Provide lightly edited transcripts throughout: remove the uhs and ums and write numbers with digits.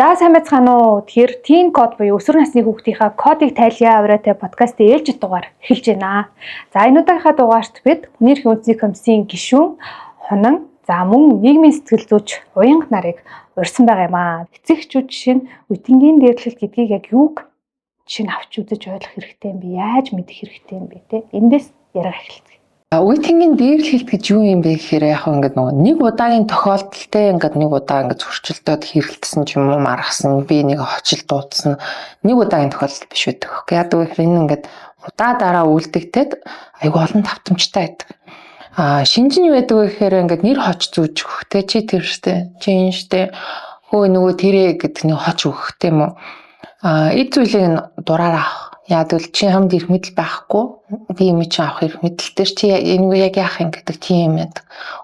За сайн байцгаана уу. Тэгэхээр teen код буюу өсвөр насны хүүхдийнхаа кодыг тайлъя авраатай подкастын ээлжид дугаар эхэлж байна. За энэ удаагийнхаа дугаарт бид хүний эрхийн үндэсний комиссийн гишүүн Хунан за мөн нийгмийн сэтгэл зүйч Уянга нарыг урьсан байгаа юм аа. Эцэгчүүд жишээ нь үтэнгийн дээрлэлт гэдгийг яг юуг жишээ нь авч үзэж ойлгох хэрэгтэй юм бэ? Яаж мэдэх хэрэгтэй юм бэ те? Эндээс яриа эхэлцгээе. Үеийнгийн дээрлэлт гэж юу юм бэ гэхээр яг ингээд нэг удаагийн тохиолдолтой ингээд нэг удаа ингээд зөрчилдөд хэрэлдсэн ч юм уу маргасан би нэг хочил дуудсан нэг удаагийн тохиолдол биш байдаг. Яг гэвэл энэ ингээд удаа дараа үлдэгтээд айгүй олон давтамжтай байдаг. Шинж нь юу байдаг вэ гэхээр ингээд нэр хоч зүүж өгөхтэй чи тэр штэ чи энэ штэ хөө нөгөө тэрэ гэдэг нэг хоч өгөхтэй юм уу? Эд зүйлийг дураараа авах. Яг л чи хамд ирэх мэдэл байхгүй би юм чи авах ирэх мэдэлтэй чи энэ яг яах юм гэдэг тийм юм.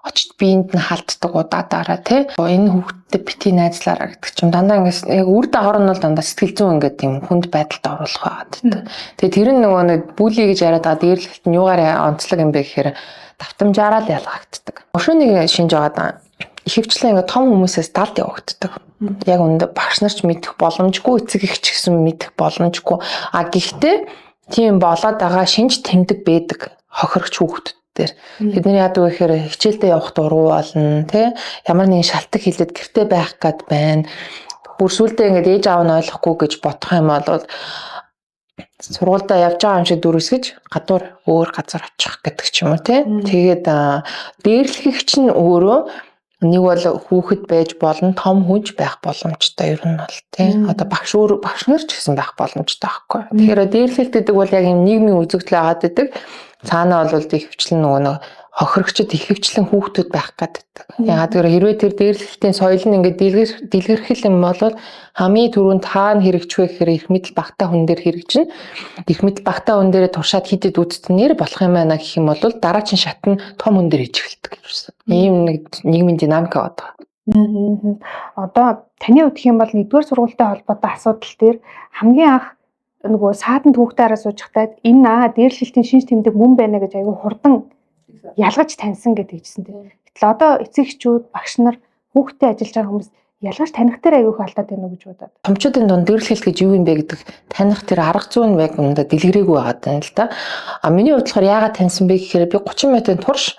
Очиж биеинд нь халддаг удаа дараа тий. Энэ хүүхдэд бити найзлаараа гэдэг чим дандаа ингээс яг үр дагавар нь бол дандаа сэтгэл зүйн ингээд тийм хүнд байдалд оруулах байгаад. Тэгээ тэр нь нөгөө нэг бүли гэж яриад байгаа дээрлэлт нь юугаар онцлог юм бэ гэхээр давтамжаараа л ялгагддаг. Өшөөнийг шинж байгаа ихэвчлэн ингээд том хүмүүсээс далд явагддаг. Яг үүндээ багш нар ч мэдэх боломжгүй эцэг эх ч гэсэн мэдэх боломжгүй. Гэхдээ тийм болоод байгаа шинж тэмдэг байдаг хохирогч хүүхдүүд дээр. Бидний яадаг вэ гэхээр хичээлдээ явах дургу болно тий. Ямар нэгэн шалтгаан хилээд гэртээ байх гад байна. Бүр сүулдэ ингээд ээж аав нь ойлгохгүй гэж бодох юм бол сургуультай явж байгаа юм шиг дүрсгэж гадуур өөр газар очих гэдэг ч юм уу тий. Тэгээд дээрлэгч нь өөрөө нэг бол хүүхэд байж болно, том хүнч байх боломжтой ер нь бол тийм. Одоо багш нар ч гэсэн байх боломжтой байхгүй. Тэгэхээр дээрлэлт гэдэг бол яг юм нийгмийн үзэгдэл агаад байдаг. Цаанаа бол ихэвчлэн нөгөө хохирогчд ихэвчлэн хүүхдүүд байх гэдэг. Яагаад гэвэл хэрвээ тэр дээрлэлтийн соёл нь ингээд дэлгэрхэл юм бол хамгийн түрүүнд хаана хэрэгжих вэ гэхээр их мэдл багтаа хүн дээр хэрэгжинэ. Их мэдл багтаа хүн дээрээ туршаад хидэд үздэнээр болох юм байна гэх юм бол дараагийн шат нь том хүн дээр иж эхэлдэг гэсэн. Ийм нэг нийгмийн динамик байдаг. Одоо таны үгдэх юм бол нэгдүгээр сургуультай холбоотой асуудал дээр хамгийн анх нөгөө саатанд хүүхдээ хараа суужхтаад энэ дээрлэлтийн шинж тэмдэг мөн байна гэж аягүй хурдан ялгаж таньсан гэдэг чинь тийм. Гэтэл одоо эцэгчүүд багш нар хүүхдээ ажиллаж байгаа хүмүүс ялгаж таних дээр аягүй их алдаад байна уу гэж бодоод. Томчуудын дунд дээрлэлт гэж юу юм бэ гэдэг таних тэр арга зүйн яг өмнөд дэлгэрээгүй байгаа тань л да. Миний хувьд болохоор яагаад таньсан бэ гэхээр би 30 минутын турш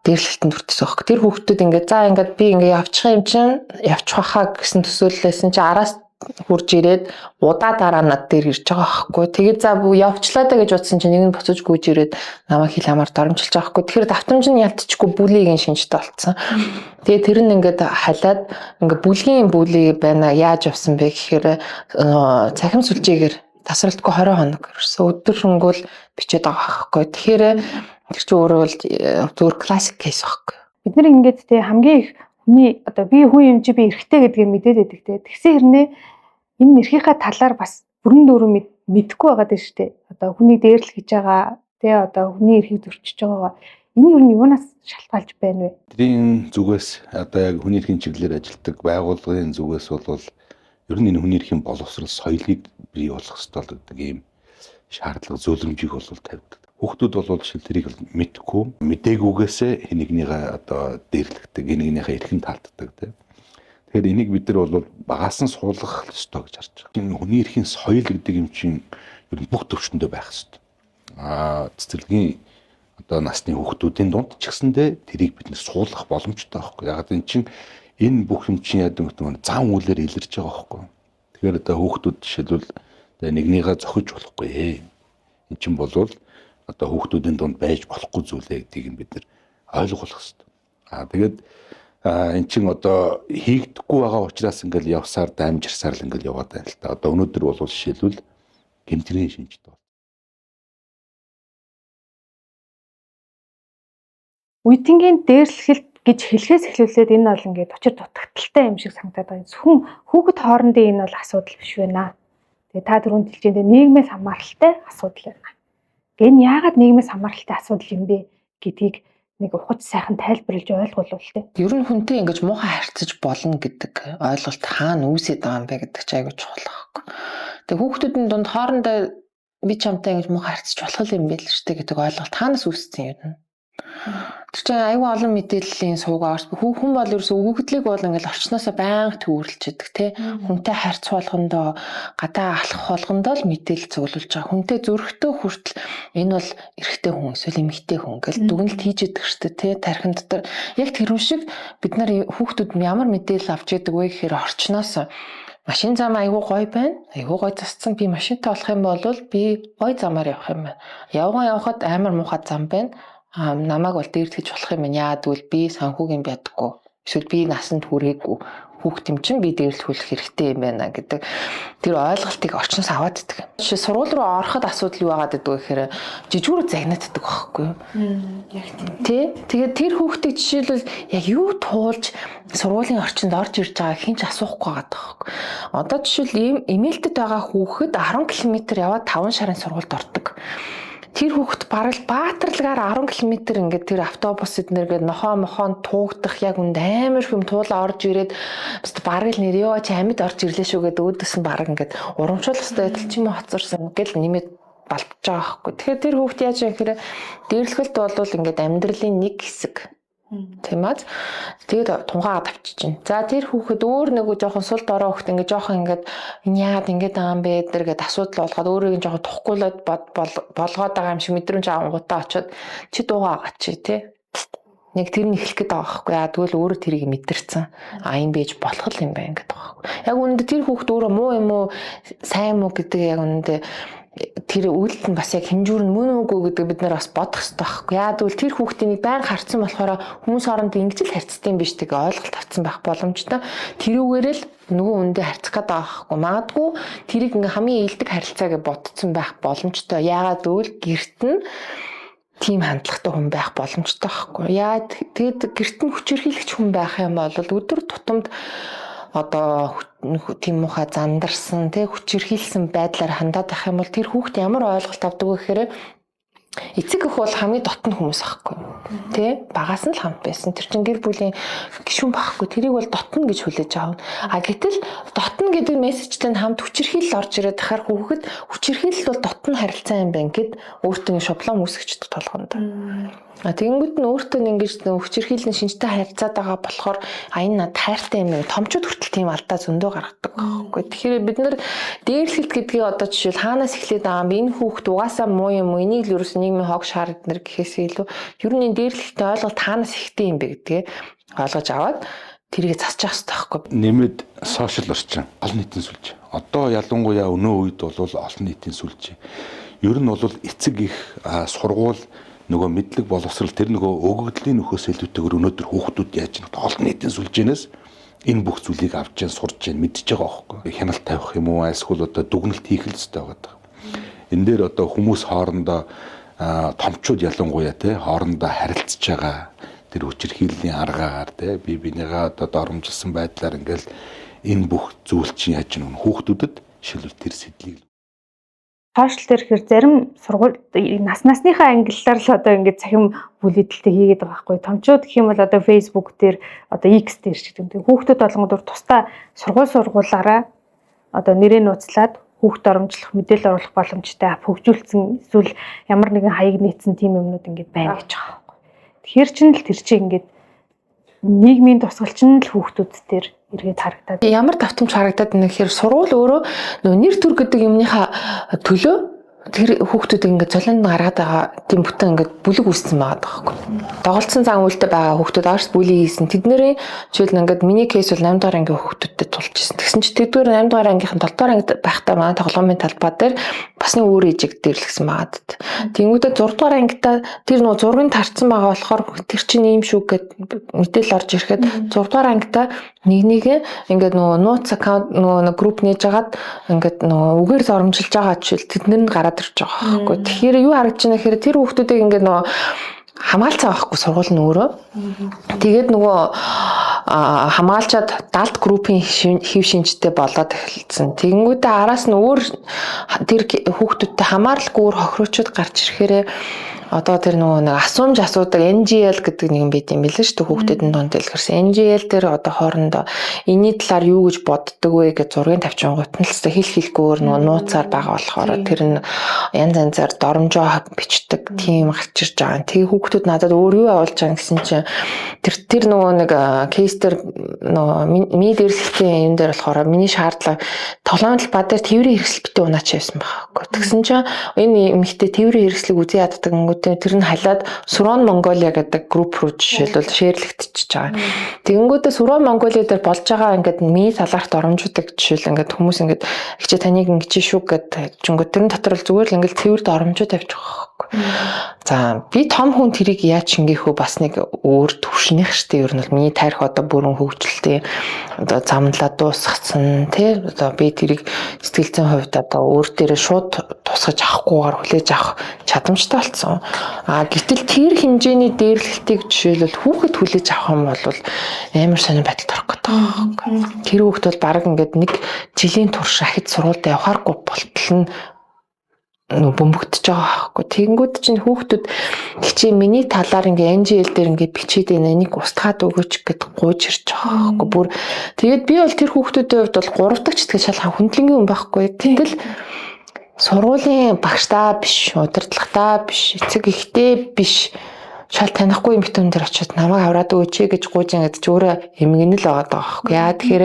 дээрлэлтэнд хүртсэн баг. Тэр хүүхдүүд ингээд за ингээд би ингээд явчих юм чинь явчих хаа гэсэн төсөөллөөсөн чи араас хурж ирээд удаа дараа над дээр ирж байгаа байхгүй. Тэгээд за явчлаа да гэж бодсон чинь нэг нь буцаж гүйж ирээд намайг хил хамаар доромжилж байгаа байхгүй. Тэгэхээр давтамж нь ялтчихгүй бүлигийн шинжтэй болцсон. Тэгээд тэр нь ингээд халаад ингээд бүлгийн байна яаж явсан бэ гэхээр цахим сүлжээгээр тасралтгүй 20 хоног ирсэн. Өдөр шөнөгүй бичээд байгаа байхгүй. Тэгэхээр тэр чинь өөрөө бол зөвхөн классик кейс байхгүй. Бид нар ингээд те хамгийн их хүний одоо би хүн юм чи би эрхтэй гэдгийг мэдээд байдаг те. Тэгсэн хэрнээ энэ эрхийнхаа талаар бас бүрэн дүүрэн мэдэхгүй байгаад байна шүү дээ. Одоо хүний дээрлэл хийж байгаа те одоо хүний эрхийг зөрчиж байгаа. Энэ юу нь юунаас шалтгаалж байна вэ? Тэрийн зүгээс одоо яг хүний эрхийн чиглэлээр ажилладаг байгууллагын зүгээс бол ер нь энэ хүний эрхийн боловсрол соёлыг бий болгох ёстой гэдэг ийм шаардлага зөвлөмжийг бол тавьдаг. Хүүхдүүд бол жишээл тэрийг мэдхгүй мэдээгүйгээсээ нэгнийгээ одоо дээрлэгдэг, нэгнийхээ эрхэнд таалддаг тийм. Тэгэхээр энийг бид нар бол багаас нь суулгах ёстой гэж харж байгаа. Энэ хүний эрхийн соёл гэдэг юм чинь ер нь бүх төвчөндөө байх ёстой. Цэцэрлэгийн одоо насны хүүхдүүдийн дунд ч гэсэндээ тэрийг бид нар суулгах боломжтой байхгүй. Яг энэ чинь энэ бүх юм чинь яадаг гэдэг нь зан үйлээр илэрж байгаа байхгүй. Тэгэхээр одоо хүүхдүүд жишээлбэл нэгнийгээ зохиж болохгүй. Энэ чинь болвол одоо хүүхдүүдийн дунд байж болохгүй зүйлээ гэдгийг бид нар ойлгох хэрэгтэй. Тэгээд эн чин одоо хийгдэхгүй байгаа учраас ингээл явсаар дамжирсаар л ингээл яваад байна л та. Одоо өнөөдөр бол жишээлбэл гэмтрийн шинжтэй байна. Үеийнгийн дээрлэлт гэж хэлхээс эхлүүлээд энэ бол ингээд учир дутагдaltaй юм шиг санагдаад байгаа. Зөвхөн хүүхэд хоорондын энэ бол асуудал биш байна. Тэгээ та түрүүнд хэлжээндээ нийгмээс хамааралтай асуудал байна. Энэ яагаад нийгмээс хамааралтай асуудал юм бэ гэдгийг нэг ухаж сайхан тайлбарлаж ойлгуулвал тээ. Ер нь хүнтэй ингэж муухай харьцаж болно гэдэг ойлголт хаана үүсээд байгаа юм бэ гэдэг чинь айгүй чухал байхгүй. Тэгээ хүүхдүүдийн дунд хоорондоо би чамтай ингэж муухай харьцаж болох юм бэ л шүү дээ гэдэг ойлголт хаанаас үүссэн юм. Тэр чинь аюу олон мэдээллийн суугаа орч хүн бол ерөөсөө өгөгдлийг бол ингээл орчноосоо байнга төвөрлөж идэг тий. Хүнтэй харьц болгондоо гадаа алхах болгондоо л мэдээлэл зөвлөж байгаа. Хүнтэй зөрөгтэй хүртэл энэ бол эрэгтэй хүн эсвэл эмэгтэй хүн гэл дүгнэлт хийж идэг штэ тий. Тархин дотор яг тэр шиг бид нар хүүхдүүд ямар мэдээлэл авч идэг вэ гэхээр орчноосоо машин зам аюу гой байна. Аюу гой засцсан би машинтай болох юм бол би гой замаар явах юм байна. Явахад амар муухай зам байна. Намайг бол дээрлэж болох юм яа гэвэл би санхүүгийн бядаггүй. Эсвэл би насанд хүрээгүй. Хүүхдийн чинь би дээрлэхүүлэх хэрэгтэй юм байна гэдэг тэр ойлголтыг орчноос аваад иддэг. Жишээ сургууль руу ороход асуудал юу байгаад иддэг вэ гэхээр жижигүүрээ загнааддаг байхгүй юу? Яг тийм. Тэгээд тэр хүүхдийг жишээлбэл яг юу туулж сургуулийн орчинд орж ирж байгааг хинч асуухгүй байгаа байхгүй. Одоо жишээл эмээлтэд байгаа хүүхэд 10 км яваад 5 шарын сургуульд ордог. Тэр хүүхэд бараг баатарлагаар 10 км ингээд тэр автобус эднэргээд нохоо туугдах яг үнд амар хүм туулаа орж ирээд бараг л нэр ёо чи амьд орж ирлээ шүү гэдэг өөдөөс нь бараг ингээд урамшуулах хэвээр ч юм уу хоцорсон гэл нэмээд балбаж байгаа байхгүй. Тэгэхээр тэр хүүхэд яаж юм гэхээр дээрлэхэлт бол ингээд амьдралын нэг хэсэг. Тийм ээ. Тэгээд тунгаагаад авчиж чинь. За тэр хүүхэд өөр нэг жоохон сул дорой хүүхэд ингээд жоохон ингээд яагаад ингээд байгаа юм бэ гэдэг асуудал болгоод өөрийг жоохон тухгуулаад болгоод байгаа юм шиг мэдрэмж авангуудаа очиод чи дуугаа чи тий. Нэг тэр нь эхлэх гээд байгаа байхгүй яа тэгвэл өөрөө тэрийг мэдэрсэн. Энэ бийж болох юм байна гэдэг байгаа байхгүй. Яг үүнд тэр хүүхэд өөрөө муу юм уу сайн муу гэдэг яг үүнд тэр үйлдэл нь бас яг хэмжүүр нь мөн үгүй гэдэг бид нар бас бодох хэрэгтэй байхгүй. Яа гэвэл тэр хүүхдийн байн харцсан болохоор хүмүүс хоорондоо ингэж л харьцдаг юм биш тэг ойлголт авсан байх боломжтой. Тэрүүгээр л нөгөө үндэ харьцах гээд байгаа байхгүй. Магадгүй тэрийг ингээ хамгийн ээлдэг харилцаа гэж бодсон байх боломжтой. Яагаад гэвэл гэрт нь тийм хандлагатай хүн байх боломжтой байхгүй. Яа тэгэд гэрт нь хүчирхийлэгч хүн байх юм бол өдөр тутамд одоо тийм муха зандарсан тий хүчирхийлсэн байдлаар хандаад байх юм бол тэр хүүхд ямар ойлголт авдаг вэ гэхээр эцэг эх бол хамгийн дотн хүмүүс байхгүй тий багаас нь л хамт байсан тэр чин гэр бүлийн гишүүн байхгүй тэрийг бол дотн гэж хүлээж аавна гэтэл дотн гэдэг мессежтэй хамт хүчирхийлэл орж ирээд тахаар хүүхэд хүчирхийлэл бол дотн харилцаа юм байна гэд өөртөө шаблон үүсгэждэг толгонд тэгэнгүүт нь өөртөө ингэж хүчирхийллийн шинжтэй харьцаад байгаа болохоор энэ над хайртай юм томчууд хүртэл тийм алдаа зөндөө гаргадаг байхгүй. Тэгэхээр бид нар дээрлэлт гэдгийг одоо жишээл хаанаас эхлээд байгаа юм энэ хүүхд угаасаа муу юм уу энийг л ерөөс нийгмийн хог шаар эднэр гэхээс илүү ер нь энэ дээрлэлттэй ойлголт хаанаас ихтэй юм бэ гэдгээ ойлгож аваад тэрийг засчих хэрэгтэй байхгүй. Нэмээд сошиал орчин олон нийтийн сүлж. Одоо ялангуяа өнөө үед бол олон нийтийн сүлж. Ер нь бол эцэг их сургууль нөгөө мэдлэг боловсрал тэр нөгөө өгөгдлийн нөхөөс илүүтэйгээр өнөөдөр хүүхдүүд яаж нэг олон нийтийн сүлжээнээс энэ бүх зүйлийг авч जैन сурж जैन мэдчихэж байгаа байхгүй. Хяналт тавих юм уу эсвэл одоо дүгнэлт хийх л хэрэгтэй байгаа. Энэ дээр одоо хүмүүс хоорондоо томчууд ялангуяа те хоорондоо харилцаж байгаа тэр хүчирхийллийн аргаар те бие бинийгаа одоо доромжилсан байдлаар ингээл энэ бүх зүйл чинь яаж нэг хүүхдүүдэд шилбэл тэр сэдлийг Сошиал дээр хэр зарим сургууль насныхаа ангиллаар л одоо ингээд цахим бүлэдэлтэй хийгээд байгаа байхгүй. Томчууд гэх юм бол одоо Facebook дээр одоо X дээр ч гэдэг юм. Хүүхдүүд болгонгоор тусдаа сургуулаараа одоо нэрээ нууцлаад хүүхд оромжлох мэдээлэл оруулах боломжтой хөгжүүлсэн эсвэл ямар нэгэн хаяг нийцсэн тийм юмнууд ингээд байна гэж байгаа байхгүй. Тэгэхээр чинь л тэр чинь ингээд нийгмийн тусгалч нь л хүүхдүүд дээр эргээд харагдаад. Ямар давтамж харагдаад байна гэхээр сургууль өөрөө нэр төр гэдэг юмныхаа төлөө тэр хүүхдүүдийг ингээд золинд гаргаад байгаа тийм бүтэн ингээд бүлэг үүссэн байгаа байхгүй. Доголдсон зан үйлдэл байгаа хүүхдүүд арс бүлий хийсэн. Тэднэрийн жишээл ингээд миний кейс бол 8 дахь ангийн хүүхдүүдтэй тулж ирсэн. Тэгсэн чи тэдгээр 8 дахь ангийнхан 7 дахь ангид байхдаа манай тоглоомын талбай дээр бас нэг өөр ижиг дэрлэгсэн байгаа. Тэнгүүдээ 6 дахь ангидаа тэр нөгөө зургийг тарцсан байгаа болохоор тэр чинь ийм шүү гэд мэдээлэл орж ирэхэд 6 дахь ангидаа нэг ингээд нөгөө нууц аккаунт нөгөө групп нээж агаад ингээд нөгөө үгээр зоромжилж байгаа жишээл тэднэр нь гараад ирж байгаа байхгүй. Тэгэхээр юу харагдаж байна гэхээр тэр хүүхдүүдийг ингээд нөгөө хамгаалцаа байхгүй сургууль нь өөрөө. Тэгээд нөгөө хамгаалчаад далд группийн хэв шинжтэй болоод эхэлсэн. Тэгэнгүүтээ араас нь өөр тэр хүүхдүүдтэй хамааралгүй өөр хохирочуд гарч ирэхээр одоо тэр нэг асуумж асуудаг NGL гэдэг нэг юм байт юм билээ шүү дээ хүүхдүүдийн донд дэлгэрсэн. NGL дээр одоо хоорондоо энэний талаар юу гэж боддог вэ гэж зургийн тавьчингууд нь л хэлэхгүй нууцаар байгаа болохоор тэр нь янз янзаар доромжоо бичдэг тийм гарч ирж байгаа. Тэгээ хүүхдүүд надад өөр юу явуулж байгаа гэсэн чинь тэр нэг кейс дээр ми дээрсэлтийн юм дээр болохоор миний шаардлага тоглоомын талбай дээр тэврийн хэрэгсэл битээ унаач байсан байхгүй. Тэгсэн чинь энэ эмэгтэй тэврийн хэрэгслийг үзий яддаг тэр нь халиад Сурон Монголиа гэдэг групп руу жишээлбэл шеэрлэгдчихэж байгаа. Тэгэнгүүтээ Сурон Монголиа дээр болж байгаа ингээд ми талаарх доромжуудаг жишээл ингээд хүмүүс ингээд ихчээ таныг ингэж шүү гэдэг чөнгө тэрэн дотор л зүгээр л ингээд цэвэр доромжуу тавьчих واخхой. За би том хүн тэрийг яаж шингээхөө бас нэг өөр төвшнийх штэ ер нь бол миний тарих одоо бүрэн хөгжилтэй одоо замлаа дуусгацсан тий одоо би тэрийг сэтгэл зүйн хувьд одоо өөр дээрээ шууд тусгаж авахгүйгээр хүлээж авах чадамжтай болсон. Гэтэл тэр хэмжээний дээрлэлтийг жишээлбэл хүүхэд хүлээж авах юм бол амар сонир байдалд орох гэдэг байна. Тэр хүүхэд бол баг ингээд нэг жилийн турш ахид сургуульд явахааргүй болтол нь бөмбөгдөж байгаа байхгүй. Тэгэнгүүт чинь хүүхдүүд хичээ миний талаар ингээ NGL дээр ингээ бичээд энийг устгаад өгөөч гэд гуйж ирж байгаа байхгүй. Бүр тэгээд би бол тэр хүүхдүүдийн хувьд бол 3 дахь ч тэгээ шалхан хүндлэнгийн хүн байхгүй. Гэтэл сургуулийн багштаа биш, удирдлагатаа биш, эцэг эхтэй биш шал танихгүй юм битүүн дээр очиод намайг аваад өгөөч гэж гуйж ингээд ч өөрөө эмгэн л байгаа байхгүй. Яа тэгэхээр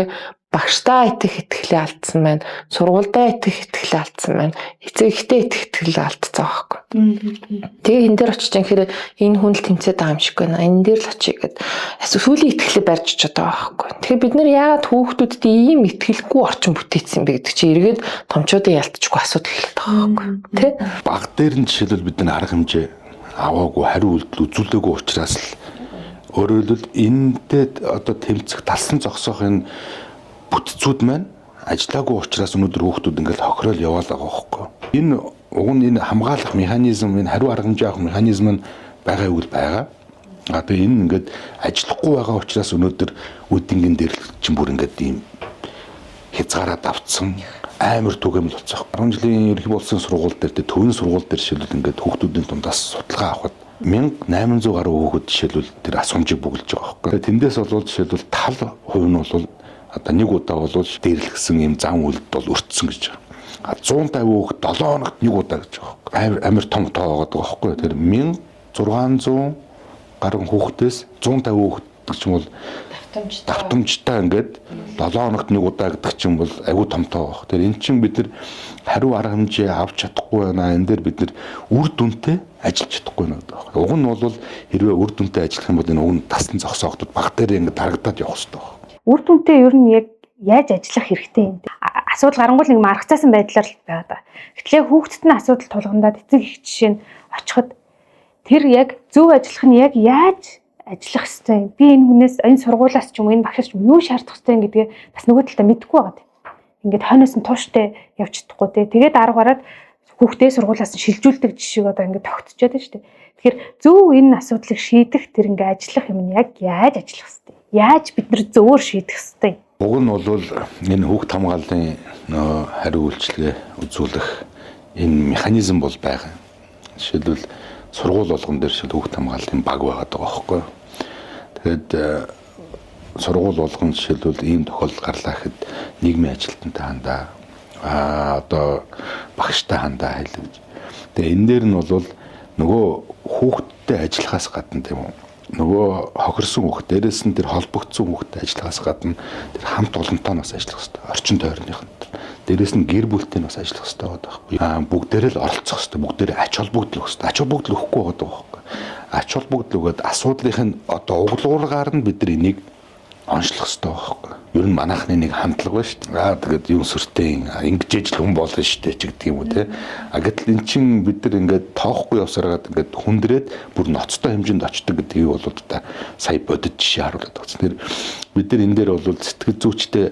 багштаа итгэх итгэлээ алдсан байна. Сургуульдаа итгэх итгэлээ алдсан байна. Эцэг эхтэй итгэх итгэлээ алдсан байхгүй. Тэгээ энэ дээр очиж инхээр энэ хүн л тэмцээд байгаа юм шиг байна. Энэ дээр л очие гэд сүүлийн итгэлээ барьж очиод байгаа байхгүй. Тэгэхээр бид нар яагаад хүүхдүүдэд ийм итгэлгүй орчин бүтээсэн бэ гэдэг чинь эргээд томчуудын ялтчгүй асуудал эхэлдэг байгаа байхгүй. Тэ? Баг дээр нь жишээлбэл бид нар арга хэмжээ аваагүй хариу үйлдэл үзүүлээгүй учраас л өөрөөр хэлбэл энэтэй одоо тэмцэх талсан зогсоох энэ бүтцүүд маань ажиллаагүй учраас өнөөдөр хүүхдүүд ингээд хохирол яваал байгаа байхгүй. Энэ уг нь энэ хамгаалах механизм, энэ хариу арга хэмжээ авах механизм нь байгаа үйл байгаа. Тэгээ энэ ингээд ажиллахгүй байгаа учраас өнөөдөр үдингийн дээр чинь бүр ингээд ийм хязгаараа давтсан амар түгээмэл болцсон. 10 жилийн ерөнхий боловсролын сургууль дээр төвийн сургууль дээр жишээлбэл ингээд хүүхдүүдийн дундаас судалгаа авахад 1800 гаруй хүүхэд жишээлбэл тэр асуумжийг бүгэлж байгаа байхгүй. Тэндээс бол жишээлбэл тал хувь нь бол одоо нэг удаа бол дээрлэгсэн юм зам үйлдэл бол өртсөн гэж байгаа. 150 хүүхэд 7 хоногт нэг удаа гэж байгаа. Амар том тоо байгаа байхгүй. Тэр 1600 гаруй хүүхдээс 150 хүүхэд гэдэг чинь бол давтамжтай ингээд 7 хоногт нэг удаа гэдэг чинь бол айгүй том тоо баг. Тэр эн чинь бид нар хариу арга хэмжээ авч чадахгүй байна. Энэ дээр бид нар үр дүнтэй ажиллаж чадахгүй байна гэдэг байна. Уг нь бол хэрвээ үр дүнтэй ажиллах юм бол энэ уг нь тасн зогсоогдод баг дээр ингээд харагдаад явах хэрэгтэй байна. Үр дүнтэй ер нь яг яаж ажиллах хэрэгтэй юм бэ? Асуудал гарангуул нэг маргацаасан байдлаар л байгаа да. Гэтэл хүүхдэд нь асуудал тулгандаад эцэг их жишээ нь очиход тэр яг зөв ажиллах нь яг яаж ажиллах хэрэгтэй юм. Би энэ хүнээс энэ сургуулиас ч юм энэ багшаас ч юм юу шаардах хэрэгтэй гэдгээ бас нөгөө талдаа мэдэхгүй байгаа. Ингээд хойноос нь тууштай явж чадахгүй те. Тэгээд арга бараад хүүхдээ сургуулиас нь шилжүүлдэг жишээг одоо ингээд тогтчиход байна шүү дээ. Тэгэхээр зөв энэ асуудлыг шийдэх тэр ингээд ажиллах юм нь яг яаж ажиллах хэрэгтэй. Яаж бид нар зөвөр шийдэх хэрэгтэй. Уг нь бол энэ хүүхд хамгааллын хариу үйлчилгээ үзүүлэх энэ механизм бол байгаа. Жишээлбэл сургууль болгон дээр шил хүүхд хамгааллын баг байгаа байхгүй. Тэгээд сургууль болгон жишээлбэл ийм тохиолдол гарлаа гэхэд нийгмийн ажилтнтай хандаа одоо багштай хандаа хэлж. Тэгээ энэ дээр нь бол нөгөө хүүхдтэй ажиллахаас гадна тийм үү? Нөгөө хохирсон хүүхд дээрээс нь тэр холбогдсон хүүхдтэй ажиллахаас гадна тэр хамт олонтойноос ажиллах хэрэгтэй. Орчин тойрныханд. Дээрээс нь гэр бүлтэй бас ажиллах хэрэгтэй байдаг. Бүгдээрээ л оролцох хэрэгтэй. Бүгдээрээ ач холбогдол өгөх хэрэгтэй. Ач холбогдол өгөхгүй байдаг байхгүй. Ач холбогдол өгөөд асуудлынх нь одоо углуугаар нь бид нар энийг онцлох хэрэгтэй байхгүй. Ер нь манайхны нэг хандлага байна шүү дээ. Тэгээд юм сүртэй ингэж л хүн болно шүү дээ ч гэдэг юм уу те. Гэтэл эн чин бид нар ингээд тоохгүй явсараад ингээд хүндрээд бүр ноцтой хэмжээнд очдог гэдгийг бол одоо сая бодит жишээ харуулдаг гэсэн. Тэр бид нар энэ дээр бол сэтгэл зүйчтэй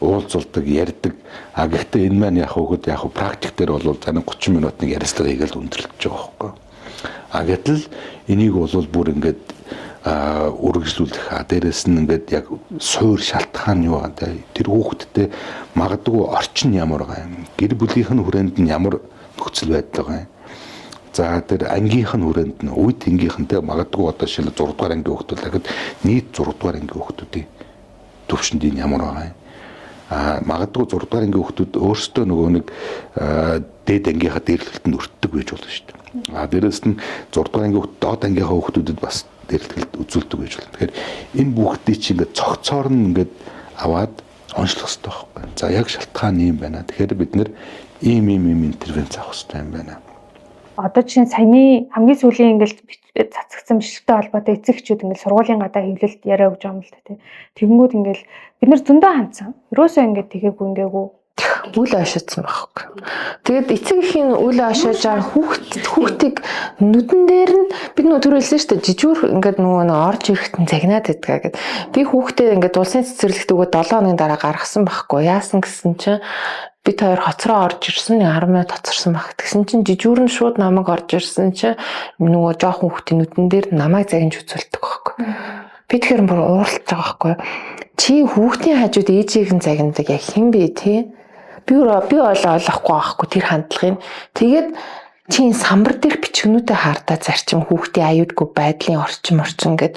уулзулдаг, ярьдаг. Гэхдээ энэ маань яг хөөд яг практик дээр бол таны 30 минутын ярилцлага хийгээл өндөрлөж байгаа байхгүй. Гэтэл энийг бол бүр ингээд үргэлжлүүлэх. Дээрээс нь ингээд яг суур шалтгаан юу байгаа те. Тэр хүүхэдтэй магадгүй орчин ямар байгаа юм. Гэр бүлийнх нь хүрээнд нь ямар нөхцөл байдал байгаа юм. За тэр ангийнх нь хүрээнд нь үе тэнгийнхэнтэй магадгүй одоо шил 6 дугаар ангийн хүүхдүүд дахиад нийт 6 дугаар ангийн хүүхдүүдийн төвшөнд нь ямар байгаа юм. Магадгүй 6 дугаар ангийн хүүхдүүд өөрсдөө нөгөө нэг дээд ангийнхаа дээрлэлтэнд өртдөг байж болно шүү дээ. Дээрээс нь 6 дугаар ангийн хүүхдүүд доод ангийнхаа хүүхдүүдэд бас дээрлэлт үзүүлдэг байж болно. Тэгэхээр энэ бүгдийг чи ингээд цогцоор нь ингээд аваад онцлох хэрэгтэй байхгүй. За яг шалтгаан юм байна. Тэгэхээр бид нэр ийм интервенц авах хэрэгтэй юм байна. Одоо чинь саяны хамгийн сүүлийн ингээл цацгдсан бичлэгтэй холбоотой эцэгчүүд ингээл сургуулийн гадаа хэвлэлд яриа өгж байгаа юм л та тийм. Тэгэнгүүт ингээл бид нар зөндөө хандсан. Ерөөсөө ингээд тэгээгүй ингээгүй үл ашигдсан байхгүй. Тэгээд эцэг эхийн үл ашиаж байгаа хүүхдийг нүдэн дээр нь бид нөө төрүүлсэн шүү дээ. Жижүүр ингээд нөгөө орж ирэхтэн загнаад байдгаа гэд. Би хүүхдээ ингээд улсын цэцэрлэгт өгөө 7 хоногийн дараа гаргасан байхгүй. Яасан гэсэн чинь бид хоёр хоцроо орж ирсэн 10 минут хоцорсон баг. Тэгсэн чинь жижүүр нь шууд намайг орж ирсэн чинь нөгөө жоохон хүүхдийн нүдэн дээр намайг загнаж үзүүлдэг байхгүй. Би тэгэхээр бүр ууралж байгаа байхгүй. Чи хүүхдийн хажууд ээжийг нь загнадаг яг хэн бэ тий? Би ойлгохгүй байхгүй тэр хандлагыг. Тэгээд чи самбар дээр бичгнүүдэд хардаа зарчим хүүхдийн аюулгүй байдлын орчин гэд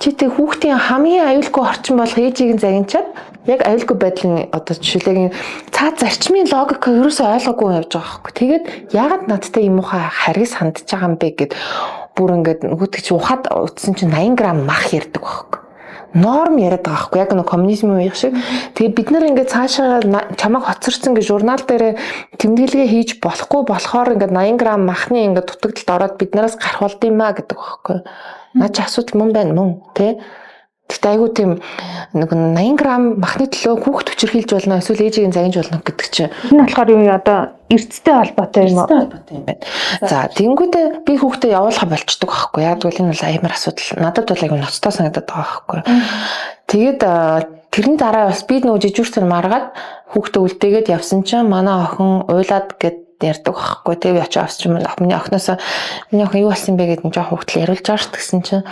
чи тэг хүүхдийн хамгийн аюулгүй орчин болох ээжийг нь загинчаад яг аюулгүй байдлын одоо жишээлээ цаад зарчмын логик ерөөсөй ойлгоогүй явж байгаа байхгүй. Тэгээд яагаад надтай юм ухаа харгас хандж байгаа юм бэ гэд бүр ингээд нөгөөдөг чи ухаад утсан чи 80 г мах ярддаг байхгүй. Норм яриад байгаа байхгүй яг нэг коммунизмын үеих шиг. Тэгээ бид нар ингээд цаашаа чамайг хоцорсон гэж журнал дээр тэмдэглэгээ хийж болохгүй болохоор ингээд 80 г махны ингээд дутагдалд ороод биднээс гарах болд юм а гэдэг байхгүй. Наа чи асуудал мөн байна мөн тий. Тэгтээ айгуу тийм нэг 80 г махны төлөө хүүхд хүчирхийлж болно эсвэл ээжийг нь загинж болно гэдэг чинь. Энэ болохоор юу одоо эрдэстэй холбоотой юм уу? Холбоотой юм байна. За тэнгүүдээ би хүүхдээ явуулах болчдөг байхгүй. Яг л энэ бол амар асуудал. Надад бол айгуу ноцтой санагдаад байгаа байхгүй. Тэгээд тэрний дараа бас би нөгөө жижүүртэр маргаад хүүхдээ үлдээгээд явсан чинь манай охин уйлаад гэд ярьдаг байхгүй. Тэгээ би очиж авч юм миний охиноос миний охин юу болсон бэ гэдэг нь жоох хүүхдээ яриулж байгаа ш гэсэн чинь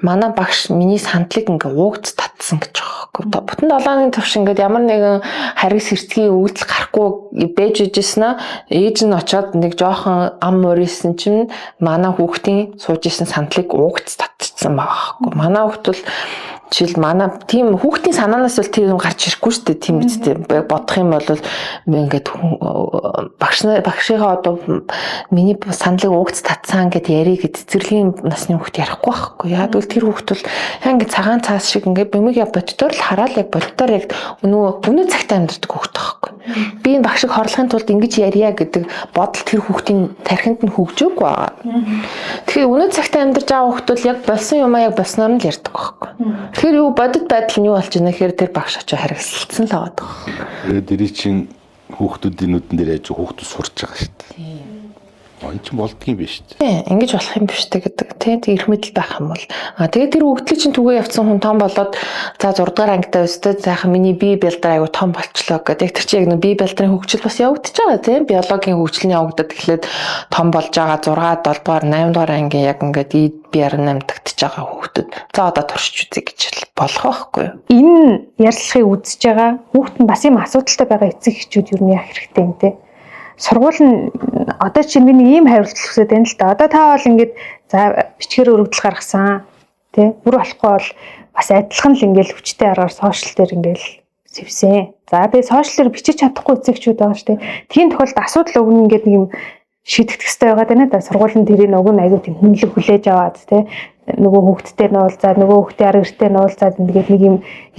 манай багш миний сандлыг ингээ уугц татсан гэж байгаа байхгүй. Бүтэн 7 хоногийн турш ингээд ямар нэгэн харгас хэрцгий өвдөл гарахгүй байж ижсэн ээж нь очоод нэг жоохон ам мөрийсэн чинь манай хүүхдийн сууж исэн сандлыг уугц татчихсан байгаа байхгүй. Манай хүүхд бол жишээл манай тийм хүүхдийн санаанаас бол тийм гарч ирэхгүй шүү дээ. Тийм биз дээ. Бодох юм бол ингээд багшигаа одоо миний сандлыг уугц татсан гэд ярий гэд цэцэрлэгийн насны хүүхд ярихгүй байхгүй. Яг л тэр хүүхд бол яг ингээд цагаан цаас шиг ингээд бэмэг я боддоор л хараад яг боддоор яг өнөө цагтаа амьддаг хүүхд байхгүй. Би энэ багшиг хорлохын тулд ингэж ярья гэдэг бодол тэр хүүхдийн тархинд нь хөгжөөгүй байгаа. Тэгэхээр өнөө цагтаа амьдарч байгаа хүүхд бол яг болсон юмаа яг болсноор нь л ярьдаг байхгүй. Тэгэхээр юу бодит байдал нь юу болж байна гэхээр тэр багш очоо харгасалцсан л байгаа даа. Тэгээд дэрий чин хүүхдүүдийн нүдэн дээр яаж хүүхдүүд сурч байгаа шүү дээ. Энэ ч болдгийм биш үү? Тийм, ингэж болох юм биш үү гэдэг. Тийм эрх мэдэл байх юм бол. Тэгээд тэр хүүхдэл чинь түгээ явцсан хүн том болоод за 6 дугаар ангитай өстэй заахаа миний бие бэлдэр айгу том болчлоо гэдэг. Тэр чинь яг нэг бие бэлдрийн хөгжил бас явагдаж байгаа тийм. Биологийн хөгжил нь явагдаад эхлээд том болж байгаа 6 7 дугаар 8 дугаар ангийн яг ингээд биеэр намтагдж байгаа хүүхдүүд. За одоо туршиж үзье гэж болох байхгүй юу? Энэ ярилцлагыг үзэж байгаа хүүхд нь бас юм асуудалтай байгаа эцэг эхчүүд юу яах хэрэгтэй юм те. Сургууль нь одоо чинь миний ийм хариулт өгсөд байна л да. Одоо та бол ингээд за бичгээр өргөдөл гаргасан тий. Бүр болохгүй бол бас адилхан л ингээд хүчтэй аргаар сошиал дээр ингээд сэвсэн. За би сошиал дээр бичиж чадахгүй эцэгчүүд байгаа шүү дээ. Тийм тохиолдолд асуудал өгнө ингээд нэг юм шийдэх хэрэгтэй байгаа даа да. Сургуулийн тэрийг нөгөө аягүй тийм хүнлэг хүлээж аваад тий. Нөгөө хүүхдтэй нь уулзаад нөгөө хүүхдийн арга гэртэй нь уулзаад ингээд нэг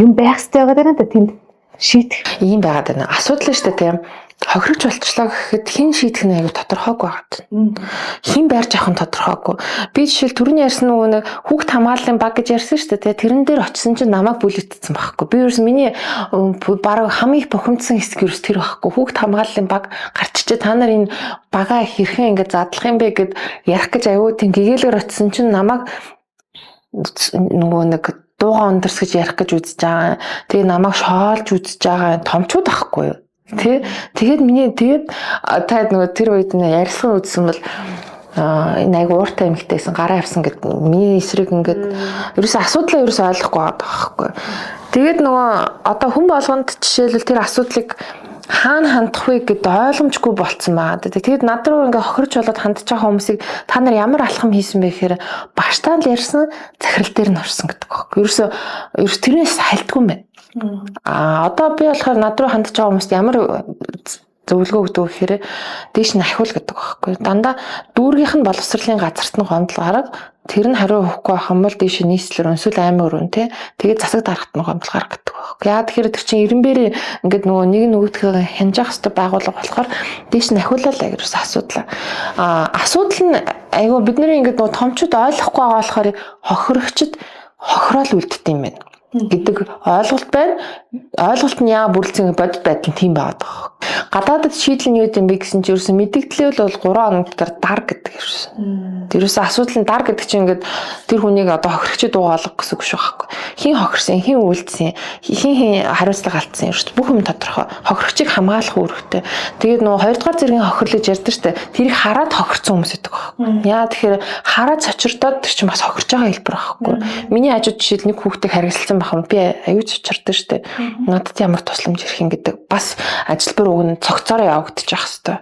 юм байх хэрэгтэй байгаа даа да. Тэнд шийдэх ийм байгаад байна. Асуудал шүү дээ тийм. Хохирч болчлоо гэхэд хэн шийдэх нь аягүй тодорхойгүй байгаад. Хэн байрж авах нь тодорхойгүй. Би жишээл түрүүний ярьсан нөгөө нэг хүүхд хамгааллын баг гэж ярьсан шүү дээ. Тэрэн дээр очисон чинь намайг бүлэгдсэн байхгүй. Би ерөөс миний бараг хамгийн бухимдсан хэсэг ерөөс тэр байхгүй. Хүүхд хамгааллын баг гарчичээ та нар энэ бага хэрхэн ингэж задлах юм бэ гэд ярих гэж аягүй тийм гэгээлэр очисон чинь намайг нөгөө нэг дууга өндөрс гэж ярих гэж үзэж байгаа. Тэгээ намайг шоолж үзэж байгаа томчууд ахгүй юу? Тэгээд та нөгөө тэр үед нь ярилцсан үзсэн бол энэ айгу ууртай эмэгтэйсэн гараа авсан гэдэг миний эсрэг ингээд ерөөсөө асуудлаа ерөөсөө ойлгохгүй байгаа байхгүй. Тэгээд нөгөө одоо хүн болгонд жишээлбэл тэр асуудлыг хаана хандах вэ гэдээ ойлгомжгүй болцсон байгаа. Тэгээд над руу ингээ хохирч болоод хандж байгаа хүмүүсийг та нар ямар алхам хийсэн бэ гэхээр багштаа л ярьсан захирал дээр нь орсон гэдэг байхгүй. Ерөөс тэрнээс хальтгүй юм байна. Одоо би болохоор над руу хандж байгаа хүмүүст ямар зөвлөгөө өгдөг гэхээр дээш нь ахиул гэдэг байхгүй. Дандаа дүүргийнх нь боловсролын газарт нь гомдол гараг тэр нь хариу өгөхгүй байх юм бол дээш нийслэлэр өнсөл аймаг өрөн тий. Тэгээд засаг дарахт нь гомдол гарах гэдэг байхгүй. Яа тэгэхээр тэр чинь эренбэрээ ингээд нөгөө нэг нөгөөдхөө хянжих хэвээр байгуулга болохоор дээш нь ахиулаад агирс асуудал. Асуудал нь айгүй бидний ингээд нөгөө томчууд ойлгохгүй байгаа болохоор хохирогчд хохироол үлддэг юм байна гэдэг ойлголт байна. Ойлголт нь яа бүрэлдэхүүн бодит байдал нь тийм байгаад байгаа. Гадаадд шийдэл нь юу юм бэ гэсэн чинь ерөөсөн мэдээлэл бол 3 хоног дотор дар гэдэг ерөөсөн. Тэрөөсөн асуудал нь дар гэдэг чинь ингээд тэр хүнийг одоо хохирогчд угаалга гэсэн үг шүү байхгүй. Хин хохирсан, хин үлдсэн, хин хариуцлага алдсан ерөөс бүх юм тодорхой. Хохирогчийг хамгаалах үүрэгтэй. Тэгээд нөгөө 2 дугаар зэргийн хохирлож ярьдаг штэ. Тэрийг хараад хохирсон хүмүүс гэдэг байхгүй. Яа тэгэхээр хараад сочирдоод тэр чинь бас хохирж байгаа хэлбэр байхгүй. Миний хажууд жишээл нэг хүүхдийг харгислсан бахам би аюу цочирддаг штэ. Надад ямар тусламж ирэх юм гэдэг бас ажилбар уг нь цогцоороо явагдчих хэвээр.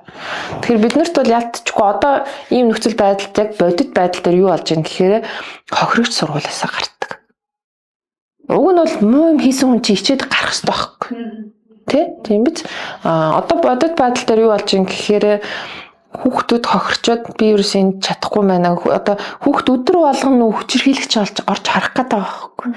Тэгэхээр биднэрт бол ялтчгүй одоо ийм нөхцөл байдалд яг бодит байдал дээр юу болж байгаа гэхээр хохирогч сургуулиасаа гардаг. Уг нь бол муу юм хийсэн хүн чи хичээд гарах хэрэгтэй байхгүй. Тийм биз? Одоо бодит байдал дээр юу болж байгаа гэхээр хүүхдүүд хохирчоод би ерөөсөө чадахгүй байна. Одоо хүүхд өдөр болгоно хүчирхийлэгч орж харах гэдэг байгаа байхгүй.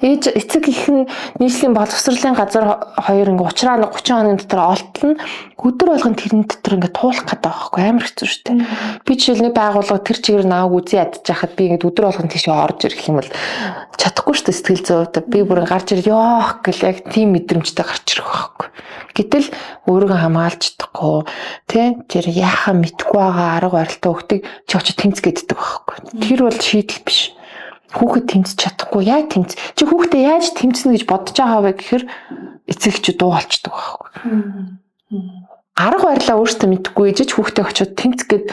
Ээж эцэг их нь нийслэлийн боловсролын газар хоёр ингээ уучраа 30 хоногийн дотор олтолно. Өдөр болгон тэрний дотор ингээ туулах гэдэг байгаа байхгүй. Амар хэцүү шүү дээ. Би жишээл нэг байгууллага тэр чигээр нааг үзий ядж хахад би ингээ өдөр болгон тийшээ орж ирэх юм бол чадахгүй шүү дээ сэтгэл зүйд. Би бүр гарч ир ёох гэл яг тийм мэдрэмжтэй гарч ирэх байхгүй. Гэтэл өөрийгөө хамгаалж чадахгүй тэр яахаа мэдгүй байгаа арга барилтаа өгдөг чи очиж тэмцгээд байдаг байхгүй. Тэр бол шийдэл биш. Хүүхэд тэмцэж чадахгүй яа тэмц. Чи хүүхдээ яаж тэмцэнэ гэж бодож байгаа вэ гэхээр эцэг чи дуу болчдөг байхгүй. Арга барилаа өөртөө мэдгүй ээжж хүүхдээ очиж тэмцгээд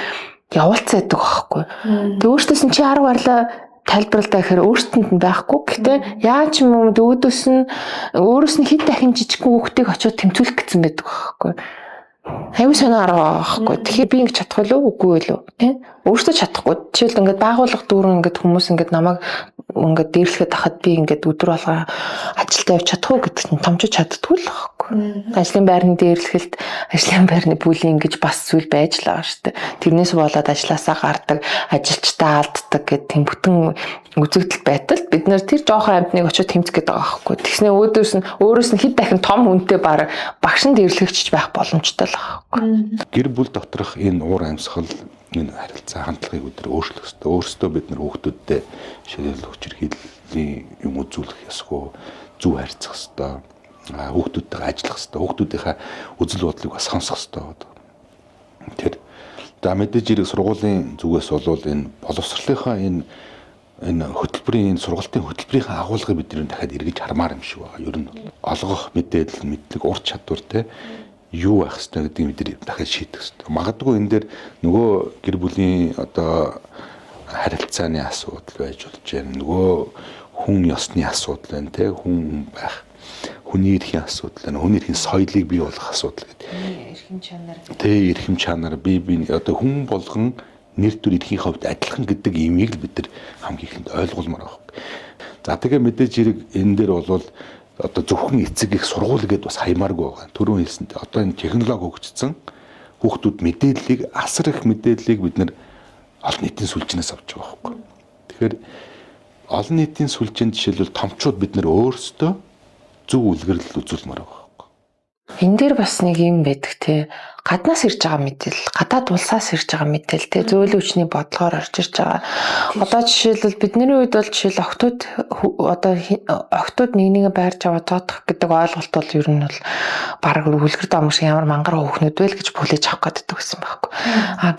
явуулцаад байдаг байхгүй. Тэг өөртөөс нь чи арга барилаа тайлбарлалтаа гэхээр өөртөнд нь байхгүй. Гэхдээ яаж юм өөдөөс нь өөрөөс нь хэд дахин жижигхэн хүүхдийг очиж тэмцүүлэх гэсэн байдаг байхгүй. Аюу санаа арга байхгүй. Тэгэхээр би ингэ чадах болов үгүй болов тий? Өөртөө чадахгүй. Жишээлбэл ингээд байгууллага дүүрэн ингээд хүмүүс ингээд намайг ингээд дээрлэхэд тахад би ингээд өдөр болгоо ажилдаа явж чадахгүй гэдэг нь томчиж чаддгүй л байхгүй. Ажлын байрны дээрлэхэлд ажлын байрны бүлийн ингэж бас зүйл байж л байгаа шүү дээ. Тэрнээс болоод ажлаасаа гардаг, ажилчдаа алддаг гэдэг тийм бүтэн үзэгдэл байтал бид нэр тэр жоохон амтныг очиж тэмцэх гээд байгаа байхгүй. Тэгснэ өөрөөс нь хэд дахин том хүнтэй багш нь дээрлэгч байх боломжтой л байгаа байхгүй. Гэр бүл доторх энэ уур амьсгал энэ харилцаа хандлагыг өдөр өөрчлөх хэрэгтэй. Өөрсдөө бид нар хүүхдүүдтэй ширэл хүчирхийллийн юм үзүүлэх ёсгүй, зөв харьцах хэрэгтэй. Хүүхдүүдтэйгээ ажиллах хэрэгтэй. Хүүхдүүдийнхээ үзэл бодлыг бас сонсох хэрэгтэй. Тэр мэдээж хэрэг сургуулийн зүгээс бол энэ боловсролынхаа энэ хөтөлбөрийн сургалтын хөтөлбөрийн агуулгыг бид нэр дахиад эргэж хармаар юм шиг байгаа. Ер нь олгох мэдээлэл, мэдлэг, ур чадвар те юу байх ёстой гэдгийг бид нэр дахиад шийдэх ёстой. Магадгүй энэ дээр нөгөө гэр бүлийн одоо харилцааны асуудал байж болж байна. Нөгөө хүн ёсны асуудал байна те хүн байх. Хүний эрхийн асуудал байна. Хүний эрхийн соёлыг бий болгох асуудал гэдэг. Эрхэм чанар. Тэ эрхэм чанар бие одоо хүн болгон нэр төр эрхийн хувьд адилхан гэдэг имийг л бид нар хамгийн ихэнд ойлгуулмаар байна. За тэгээ мэдээж хэрэг энэ дээр бол одоо зөвхөн эцэг их сургууль гэдээ бас хаймааргүй байгаа. Түрүүн хэлсэнтэй одоо энэ технологи хөгжсөн хүүхдүүд мэдээллийг асар их мэдээллийг бид нар олон нийтийн сүлжнээс авч байгаа байхгүй. Тэгэхээр олон нийтийн сүлжээнд жишээлбэл томчууд бид нар өөрсдөө зөв үлгэрлэл үзүүлмээр байгаа байхгүй. Энэ дээр бас нэг юм байдаг те. Гаднаас ирж байгаа мэдээлэл, гадаад улсаас ирж байгаа мэдээлэл те зөөлөн хүчний бодлогоор орж ирж байгаа. Одоо жишээлбэл бидний үед бол жишээл октод нэгнийг байрж аваад тоодох гэдэг ойлголт бол ер нь бол баг үлгэр дом шиг ямар мангар хөөхнүүд вэ гэж бүлээж авах гэдэг байсан байхгүй.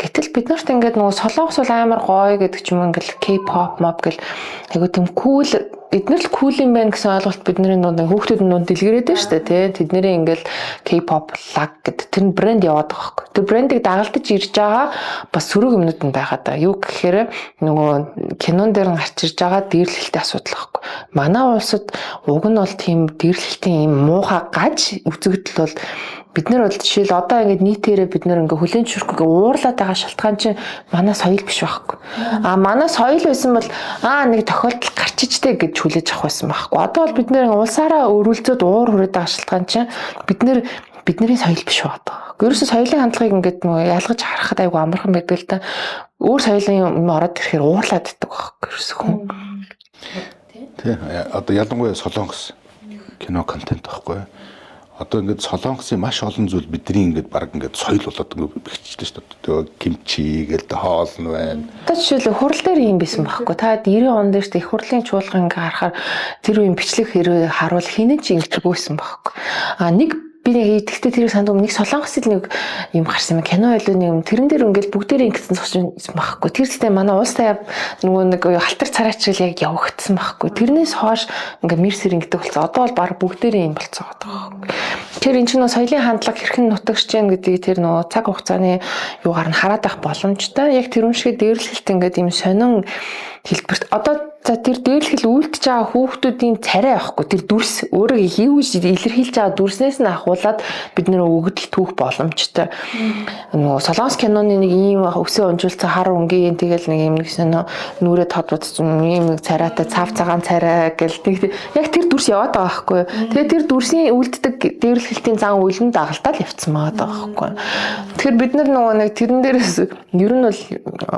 Гэтэл бид нарт ингээд нөгөө солонгос бол амар гоё гэдэг ч юм ингээл K-pop mob гэл айгуу тийм cool эдгээр л кул юм байна гэсэн ойлголт бидний дунд хүүхдүүд нь дэлгэрээд байна шүү дээ тий. Тэдний ингээл K-pop lag гэдэг тэр брэнд яваад байгаа байхгүй. Тэр брендийг дагалдаж ирж байгаа бас сөрөг юмнууд нь байгаа да. Юу гэхээр нөгөө кинон дээр гарч ирж байгаа дээрлэлтийн асуудал байхгүй. Манай улсад уг нь бол тийм дээрлэлтийн юм муухай гаж үзэгдэл бол бид нар бол жишээл одоо ингээд нийтээрээ бид нар ингээд хүлэн зөвшөөрөхгүйгээ уурлаад байгаа шалтгаан чинь манай соёл биш байхгүй. Манай соёл байсан бол нэг тохиолдол гарч ичтэй гэж хүлээж авах байсан байхгүй. Одоо бол бид нэр улсаараа өрүүлцээд уур хүрээд байгаа шалтгаан чинь бидний соёл биш байгаа. Ерөөсө соёлын хандлагыг ингээд нөгөө ялгаж харахад айгу амархан байдаг л та. Өөр соёлын юм ороод ирэхээр уурлаад иддэг байхгүй ерөөсө хүн. Тэ одоо ялангуяа солонгос кино контент байхгүй. Одоо ингээд солонгосын маш олон зүйл бидний ингээд баг ингээд соёл болоод ингээд бэхжлээ шүү дээ. Кимчи гээл хоол нь байна. Одоо жишээлбэл хурал дээр юм байсан байхгүй. Та 90 он дээр их хурлын чуулган ингээд харахаар тэр үеийн бичлэг хэрэг харуул хинэн ч ингэж гүйсэн байхгүй. Нэг би нэг идэхтэй тэрийг санд нэг солонгосын нэг юм гарсан юм кино байлуу нэг юм тэрэн дээр ингээд бүгдээрээ ингэсэн зогссон байхгүй. Тэр зүйтэй манай улс таяа нөгөө нэг халтар царайчил яг явагдсан байхгүй. Тэрнээс хойш ингээд мэрсэр ингэдэг болсон. Одоо бол баг бүгдээрээ юм болцоо байгаа. Тэр энэ чинь соёлын хандлага хэрхэн нутагч जैन гэдгийг тэр нөгөө цаг хугацааны юугаар нь хараад байх боломжтой. Яг тэр үншгээ дээрлэлт ингээд юм сонин хэлбэрт одоо тэр дээрлэл үйлдэж байгаа хүүхдүүдийн царай авахгүй тэр дүрс өөрөө хийвж илэрхийлж байгаа дүрснээс нь ахуулаад бид нэр өгдөл түүх боломжтой. Нөгөө солонгос киноны нэг ийм өсөө унжуулсан хар өнгийн тэгэл нэг юм гэсэн нүрээ тодбодсон ийм нэг царайтай цав цагаан царай гэл яг тэр дүрс яваад байгаа байхгүй. Тэгээ тэр дүрсийн үлддэг дээрлэлтийн зан үйлэн дагалдаад явцсан байгаа байхгүй. Тэгэхээр бид нар нөгөө нэг тэрэн дээрээс ер нь бол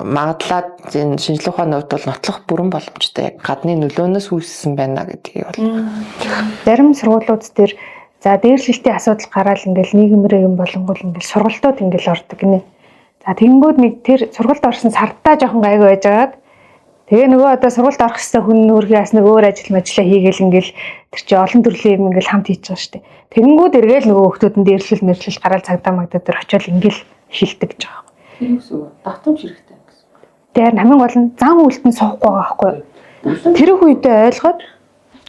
магадлаад энэ шинжлэх ухааны хувьд бол нотлох бүрэн боломжтой. Гадны нөлөөнөөс үүссэн байна гэдгийг бол зарим сургуулиуд дээр за дээрлэлтийн асуудал гараад ингээл нийгэмрээ юм болонгол ингээл сургалтууд ингээл ордог гинэ. За тэгэнгүүт нэг тэр сургалт орсон сартаа жоохон гайгүй байжгаад тэгээ нөгөө одоо сургалт орох хэвээр хүн нүүрхий бас нэг өөр ажил мэжлээ хийгээл ингээл тэр чи олон төрлийн юм ингээл хамт хийж байгаа шүү дээ. Тэгэнгүүт эргээл нөгөө хүмүүсд нь дээрлэл мэрлэл гараад цагдаа магдаад тэр очиод ингээл шилдэг гэж байгаа. тийм үгүй давтамж хэрэгтэй гэсэн. Тэр хамгийн гол нь зам үйлдэл суухгүй байгаа байхгүй юу? Тэр үедээ ойлгоод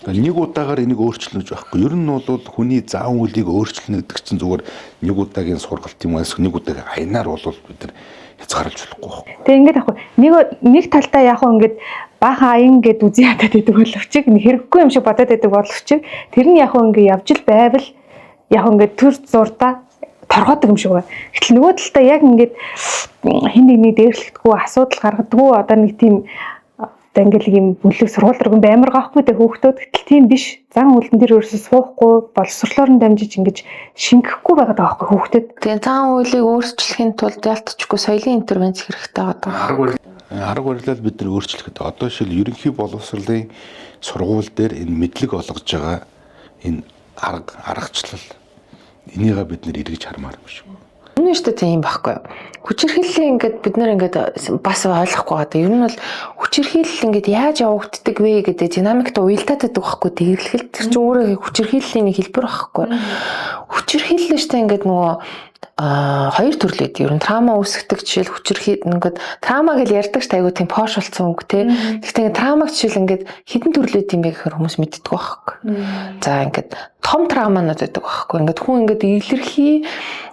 нэг удаагаар энийг өөрчлөнөж байхгүй. Ер нь бол хүний зан үйлийг өөрчлөнө гэдэг чинь зүгээр нэг удаагийн сургалт юм уу? Нэг удаагийн аянаар бол бид нар хязгаарлаж болохгүй байхгүй. Тэг ингээд ахгүй. Нэг талдаа яг хөө ингээд баахан аян гэд үзий хатаад байдаг боловч хэрэггүй юм шиг бодоод байдаг боловч тэр нь яг хөө ингээд явж л байвал яг ингээд төр зурдаа торгоодог юм шиг байна. Гэтэл нөгөө талдаа яг ингээд хин нэгний дээрлэхдэггүй асуудал гаргадаггүй одоо нэг тийм ингээл юм бүлэг сургууль руу баймар gaахгүй тэ хүүхдүүд гэтэл тийм биш. Зан үйлдэн дээр өөрөөсөө суухгүй боловсрлоор нь дамжиж ингэж шингэхгүй байгаад байгаа байхгүй хүүхдэд. Тэгээ зан үйлийг өөрчлөхийн тулд ялтчгүй соёлын интервенц хэрэгтэй байгаа. Арга барилаа бид нар өөрчлөхөд одоо шил ерөнхий боловсролын сургууль дээр энэ мэдлэг олгож байгаа энэ аргачлал энийгээ бид нар эргэж хармаар юм шиг. Энэ нь шүү дээ тийм байхгүй. Хүчирхийлэл ингээд бид нар ингээд бас ойлгохгүй байгаа. Ер нь бол хүчирхийлэл ингээд яаж явагддаг вэ гэдэг динамикт уялдаад байдаг байхгүй. Дээрлэл тэр чинь өөрөө хүчирхийллийн нэг хэлбэр байхгүй. Хүчирхийлэл шүү дээ ингээд нөгөө хоёр төрлөөд ер нь трама үүсгдэг жишээл хүчирхийлэл ингээд трама гэж ярьдаг ч айгуу тийм пош болсон үг те. Гэхдээ трамаг жишээл ингээд хідэн төрлөөд юм бэ гэхээр хүмүүс мэддэг байхгүй. За ингээд том траманууд байдаг байхгүй. Ингээд хүн ингээд илэрхий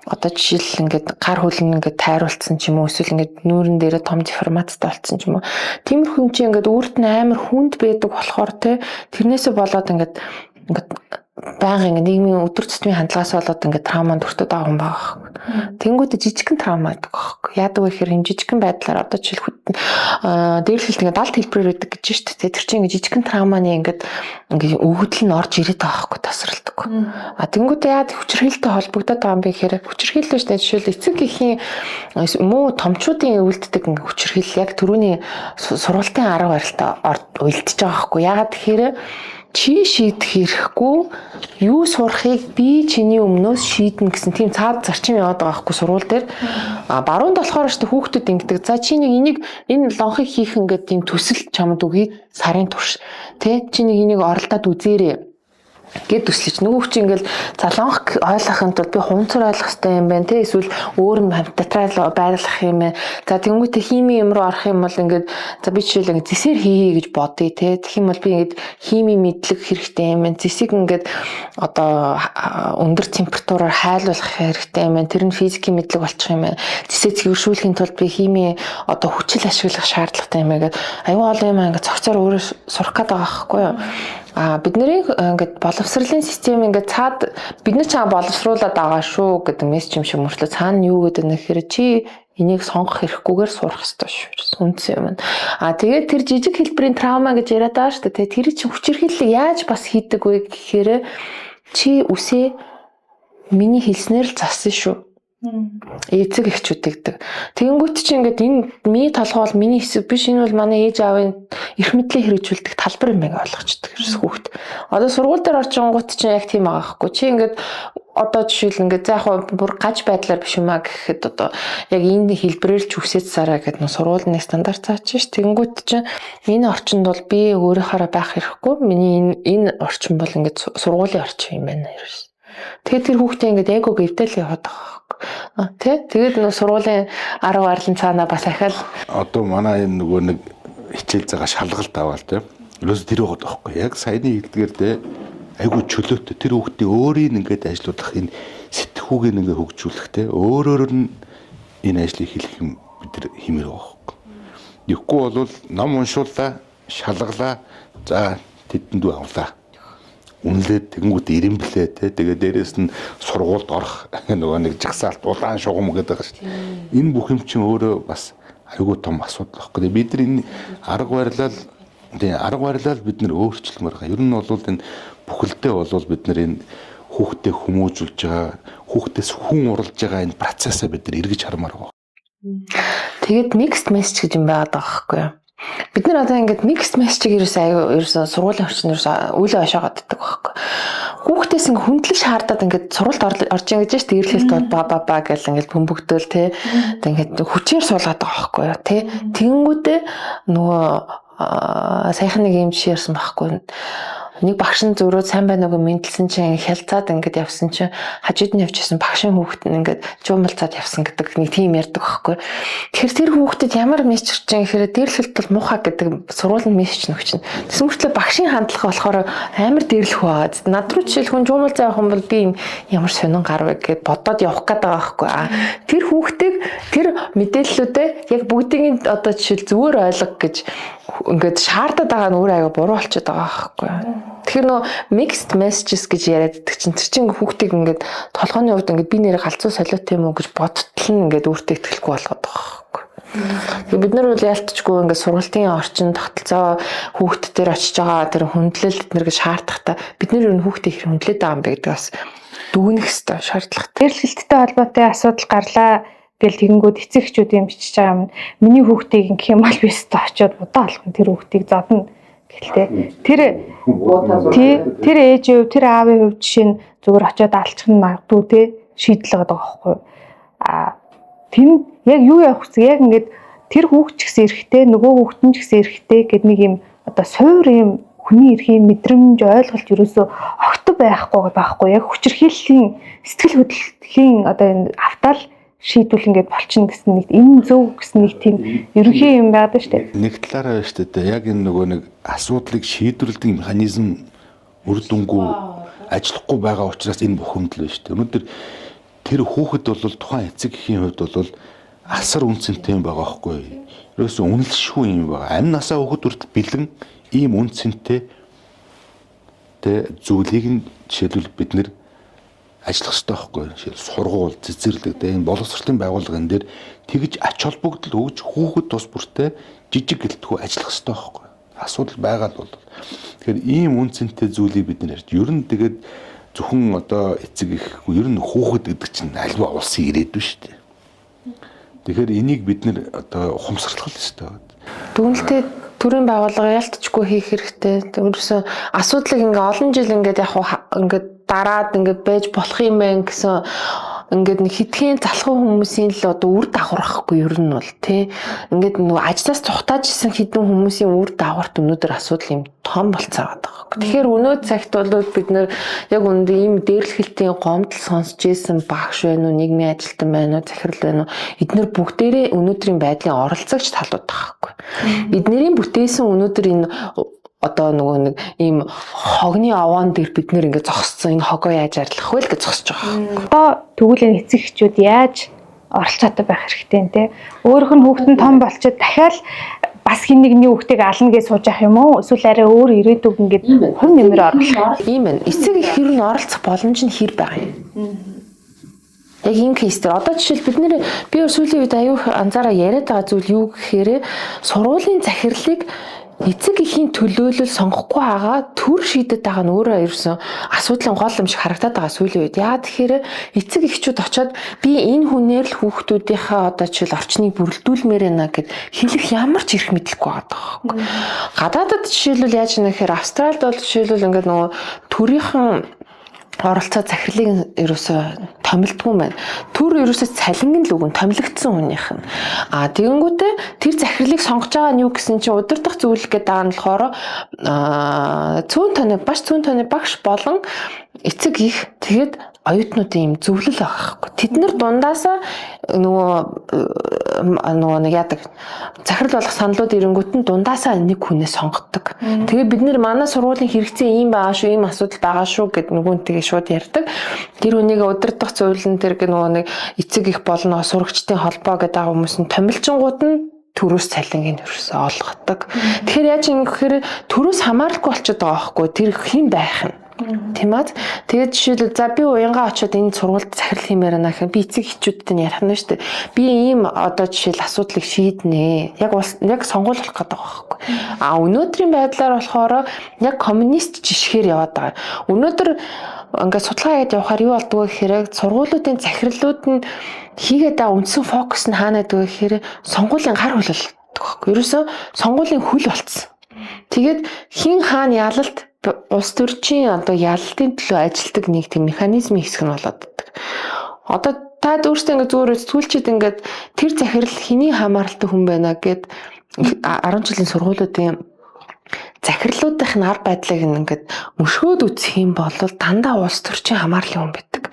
одоо жишээл ингээд гар хөлн ингээд тайруулсан ч юм уу эсвэл ингээд нүүрэн дээрээ том деформацтай болсон ч юм уу. Тиймэрхүү юм чи ингээд өөрт нь амар хүнд байдаг болохоор те тэрнээсээ болоод ингээд байнгын нийгмийн өдөр тутмын хандлагаас болоод ингээд травманд өртөд байгаа юм байна. Тэнгүүтээ жижигхэн травма гэдэг байхгүй. Яадаг вэ гэхээр энэ жижигхэн байдлаар одоо жишээл дээрлэлт ингээд далд хэлбэрээр байдаг гэж шүү дээ. Тэр чинь ингээд жижигхэн травманы ингээд өгөгдөл нь орж ирээд байгаа байхгүй тасралдаг. Тэнгүүтээ яад хүчирхийлэлтэй холбогдоод байгаа юм бэ гэхээр хүчирхийлэл шүү дээ. Жишээл эцэг эхийн муу томчуудын үлддэг ингээд хүчирхийлэл яг түрүүний сургалтын арга барилтаа уйлдэж байгаа байхгүй. Яагаад тэгэхээр чи шийдэх хэрэггүй юу сурахыг би чиний өмнөөс шийднэ гэсэн тийм цаад зарчим яваад байгаа байхгүй сургууль дээр. Баруунд болохоор ч хүүхдүүд ингэдэг. За чи нэг энэ лонхыг хийх ингээд тийм төсөл чамд үгүй сарын турш. Тэ чи нэг энийг оролдоод үзээрэй. гэд төслөж нөгөө хүч ингээл залонх ойлгохын тулд би хумцар ойлгох хэрэгтэй юм байна те эсвэл өөр юм тетрал байрлах юм байна. За тэнгуүтэ хими юм руу орох юм бол ингээд за би жишээл ингээд зэсээр хийе гэж бодъё те. Тэгэх юм бол би ингээд хими мэдлэг хэрэгтэй юм байна. Зэсийг ингээд одоо өндөр температураар хайлуулах хэрэгтэй юм байна. Тэр нь физикийн мэдлэг болчих юм байна. Зэсээ цэвэршүүлэхийн тулд би хими одоо хүчил ашиглах шаардлагатай юм байна. Аюу олон юм ингээд цогцоор өөрөө сурах гэдэг байгаа байхгүй юу? Бидний ингээд боловсролын систем ингээд цаад бид нар чам боловсруулад байгаа шүү гэдэг мессеж юм шиг мөртлөө цаана юу гэдэг нь гэхээр чи энийг сонгох хэрэггүйгээр сурах хэрэгтэй шүү. Үндсэн юм. Тэгээд тэр жижиг хэлбэрийн травма гэж яриад байгаа шүү дээ. Тэр чинь хүчирхийллийг яаж бас хийдэг вэ гэхээр чи үсээ миний хэлснээр л зассан шүү. Эцэг эхчүүд гэдэг. Тэгэнгүүт чи ингээд энэ миний толгой бол миний хэсэг биш, энэ бол манай ээж аавын эрх мэдлийг хэрэгжүүлдэг талбар юм байга ойлгочдөг ерөөс хүүхд. Одоо сургууль дээр орчингууд чи яг тийм байгаа хгүй. Чи ингээд одоо жишээл ингээд за яг бүр гаж байдлаар биш юм а гэхэд одоо яг энэ хэлбэрээр ч үсэж сараа гэдэг нь сургуулийн стандарт цаач ш. Тэгэнгүүт чи энэ орчинд бол би өөрийнхөө байх хэрэггүй. Миний энэ орчин бол ингээд сургуулийн орчин юм байна ерөөс. Тэгээд тэр хүүхдээ ингээд айгуу гэвтэл яваад байгаа. Тэ тэгээд нөгөө сургуулийн 10 арлын цаанаа бас ахаал одоо манай энэ нөгөө нэг хичээл байгаа шалгалт аваад тэ ерөөс тэр байгаа байхгүй яг саяны хэлдгээр тэ айгуу чөлөөтэй тэр хүүхдээ өөрийн ингээд ажиллах энэ сэтгхүүгийг ингээд хөгжүүлэх тэ өөрөөр нь энэ ажлыг хийх юм бид нар хэмээр байгаа байхгүй. Тэгэхгүй бол ном уншууллаа шалгалаа за тэдэнд авлаа. Үнэлээд тэгэнгүүт ирэмблээ те тэгээ дээрэс нь сургуульд орох нөгөө нэг жагсаалт улаан шугам гэдэг байгаа шүү дээ. Энэ бүх юм чинь өөрөө бас айгүй том асуудал байхгүй. Бид нар энэ арга барилал бид нар өөрчлөмөр байгаа. Ер нь бол энэ бүхэлдээ бол бид нар энэ хүүхдээ хүмүүжүүлж байгаа, хүүхдээс хүн уралж байгаа энэ процессаа бид нар эргэж хармаар байгаа. Тэгээд mixed message гэж юм байгаад байгаа байхгүй юу? Бид нар одоо ингээд mixed message-ийг ерөөсөө сургуулийн орчинд ерөөсөө үйл хашаагаад байдаг байхгүй. Хүүхдээс ингээд хүндлэж хаардаад ингээд сургуульд орж ингэж ш тэрхэлт бол ба гэл ингээд бөмбөгдөөл те. Тэгээд хүчээр суулгаад байгаа байхгүй юу те. Тэнгүүдээ нөгөө саяхан нэг юм жишээрсэн байхгүй. Нэг багш нь зөрөө сайн байна уу мэдлсэн чинь хялцаад ингээд явсан чинь хажууд нь явчихсан багшийн хүүхэд нь ингээд жуумалцаад явсан гэдэг нэг тийм ярьдаг байхгүй. Тэгэхээр тэр хүүхдэд ямар мессеж чинь гэхээр дээрлэлт бол муухай гэдэг сургуулийн мессеж нөх чинь. Тэс мөртлөө багшийн хандлага болохоор амар дээрлэх байгаа. Над руу жишээл хүн жуумалцаа явах юм бол би ямар сонин гар вэ гэд бодоод явах гээд байгаа байхгүй. Тэр хүүхдийг тэр мэдээллүүдээ яг бүгдийг одоо жишээл зүгээр ойлго гэж ингээд шаардаад байгаа нь өөр аяга буруу болчиход байгаа байхгүй. Тэгэхээр нөө mixed messages гэж яриад байдаг чинь тэр чинь хүүхдийг ингээд толгойн хувьд ингээд би нэрээ галзуу солиот юм уу гэж бодтол нь ингээд өөртөө ихтгэлгүй болгоод байгаа байхгүй. Тэгээд бид нар бол яалтчгүй ингээд сургалтын орчин тогтолцоо хүүхд дээр очиж байгаа тэр хүндлэл бид нэргээ шаардахтаа бид нар юу хүүхдээ хэр хүндлээд байгаа юм бэ гэдэг бас дүгнэх хэрэгтэй шаардлагатай. Эрэлтэлттэй холбоотой асуудал гарлаа. Тэгэл тэгэнгүүт эцэг эхчүүд юм бичиж байгаа юм. Миний хүүхдийг ингэх юм бол би өстө очиод удаа алхам тэр хүүхдийг зодно гэлтэй. Тэр ээжийн хувь, тэр аавын хувь жишээ нь зүгээр очиод алчих нь магадгүй те шийдэл байгаа байхгүй юу? Тэр яг юу явах вэ? Яг ингээд тэр хүүхд ч гэсэн эрэхтэй, нөгөө хүүхд нь ч гэсэн эрэхтэй гэд нэг юм одоо суур юм хүний эрхийн мэдрэмж ойлголт ерөөсөө огт байхгүй. Яг хүчирхийллийн сэтгэл хөдлөлийн одоо энэ автал шийдвэл ингээд болчихно гэсэн нэг энэ зөв гэсэн нэг тийм ерөнхий юм байдаг шүү дээ. Нэг талаараа шүү дээ. Яг энэ нөгөө нэг асуудлыг шийдвэрлэдэг механизм үр дүнгүй ажиллахгүй байгаа учраас энэ бухимдал байна шүү дээ. Өнөөдөр тэр хүүхэд бол тухайн эцэг эхийн хувьд бол асар үнцэнтэй юм байгаа байхгүй. Ерөөсөө үнэлшгүй юм байгаа. Амь насаа хүүхэд хүртэл бэлэн ийм үнцэнтэй зүйлийг нь жишээлбэл бид нэр ажиллах хэрэгтэй байхгүй. Жишээл сургууль, цэцэрлэг энэ боловсролын байгууллагын дээр тэгж ач холбогдол өгж хүүхэд тус бүртээ жижиг гэлтгүй ажиллах хэрэгтэй байхгүй. Асуудал байгаа л бол. Тэгэхээр ийм үнцэнтэй зүйлийг бид нэр ярьж. Ер нь тэгээд зөвхөн одоо эцэг ихгүй ер нь хүүхэд гэдэг чинь альва улсын ирээдүйн шүү дээ. Тэгэхээр энийг бид нэр одоо ухамсарлах хэрэгтэй. Дүгнэлтээ төрийн байгууллага ялтчгүй хийх хэрэгтэй. Өөрөөсөө асуудлыг ингээ олон жил ингээд яг ингээд дараад ингээд байж болох юм байна гэсэн ингээд нэг хитгэн залхуу хүмүүсийн л одоо үр дагавар байхгүй ер нь бол тий. Ингээд нөгөө ажлаас цухтааж исэн хідэн хүмүүсийн үр дагаварт өнөөдөр асуудал юм том болцоод байгаа. Тэгэхээр өнөө цагт бол бид нэр яг үүнд ийм дээрлэхэлтийн гомдол сонсч ийсэн багш байна уу, нийгмийн ажилтан байна уу, захирал байна уу, эдгээр бүгдээрээ өнөөдрийн байдлын оролцогч талууд байхгүй. Эднэрийн бүтээсэн өнөөдөр энэ одоо нөгөө нэг ийм хогны овоон дээр бид нэр ингээд зогссон энэ хогоо яаж арилгах вэ гэж зогсож байгаа. Одоо тэгвэл энэ эцэг эхчүүд яаж оролцоотой байх хэрэгтэй нэ? Өөрөх нь хүүхэд нь том болчиход дахиад бас хин нэгний хүүхдийг ална гэж сууж явах юм уу? Эсвэл арай өөр ирээдүг ингээд хувь нэмэр оруулах. Ийм байна. Эцэг их ер нь оролцох боломж нь хэр байгаа юм. Яг энэ кейс дээр одоо жишээл би сүүлийн үед аюух анзаараа яриад байгаа зүйл юу гэхээр сургуулийн захирлыг эцэг эхийн төлөөлөл сонгохгүй байгаа төр шийдэт байгаа нь өөрөө ерөөсөн асуудлын гол юм шиг харагдаад байгаа сүүлийн үед. Яагаад тэгэхээр эцэг эхчүүд очоод би энэ хүнээр л хүүхдүүдийнхээ одоо жишээл орчныг бүрэлдүүлмээр байна гэд хэлэх ямар ч эрх мэдлэхгүй байгаа байхгүй. Гадаадад жишээлбэл яаж нэ гэхээр Австралид бол жишээлбэл ингээд нөгөө төрийнхэн оролцоо захирлыг ерөөсөө томилдгүй байна. Төр ерөөсөө цалингийн л үгэн томилогдсон хүнийх нь. Тэгэнгүүтээ тэр захирлыг сонгож байгаа нь юу гэсэн чинь удирдах зөвлөх гэдэг байгаа нь болохоор цөөн тооны багш болон эцэг их тэгээд оюутнуудын юм зөвлөл байгаа байхгүй. Тэд нар дундаасаа нөгөө нэг яадаг захирал болох саналууд ирэнгүүт нь дундаасаа нэг хүнээ сонгодог. Тэгээ бид нэр манай сургуулийн хэрэгцээ ийм байгаа шүү, ийм асуудал байгаа шүү гэд нөгөөнтэйгээ шууд ярьдаг. Тэр хүнийг удирдах зөвлөлн тэр нөгөө нэг эцэг их болно сурагчдын холбоо гэдэг хүмүүс нь томилжингууд нь төрөөс цалингийн өрөөсөө олгодог. Тэгэхээр яаж юм гэхээр төрөөс хамаарахгүй болчиход байгаа байхгүй. Тэр хэн байх нь тийм ээ. Тэгээд жишээлбэл за би уянгаа очиод энэ сургуульд захирал хиймээр байна гэхээр би эцэг эхчүүдтэй нь ярих нь шүү дээ. Би ийм одоо жишээл асуудлыг шийднэ. Яг сонгуулах гэдэг байгаа байхгүй. Өнөөдрийн байдлаар болохоор яг коммунист жишгээр яваад байгаа. Өнөөдөр ингээд судалгаа хийгээд явахаар юу болдгоо гэхээр сургуулиудын захирлууд нь хийгээд байгаа үндсэн фокус нь хаана гэдэг вэ гэхээр сонгуулийн гар хөлөлдөг байхгүй. Ерөөсөө сонгуулийн хөл болцсон. Тэгээд хин хаана ялалт улс төрчийн одоо ялалтын төлөө ажилтдаг нэг тийм механизмын хэсэг нь болоод байдаг. Одоо та өөртөө ингээд зүгээр сүүлчид ингээд тэр захирал хэний хамааралтай хүн байна гэд 10 жилийн сургуулиудын захирлуудынх нь ар байдлыг ингээд мөшгөөд үсэх юм бол дандаа улс төрчийн хамаарлын хүн байдаг.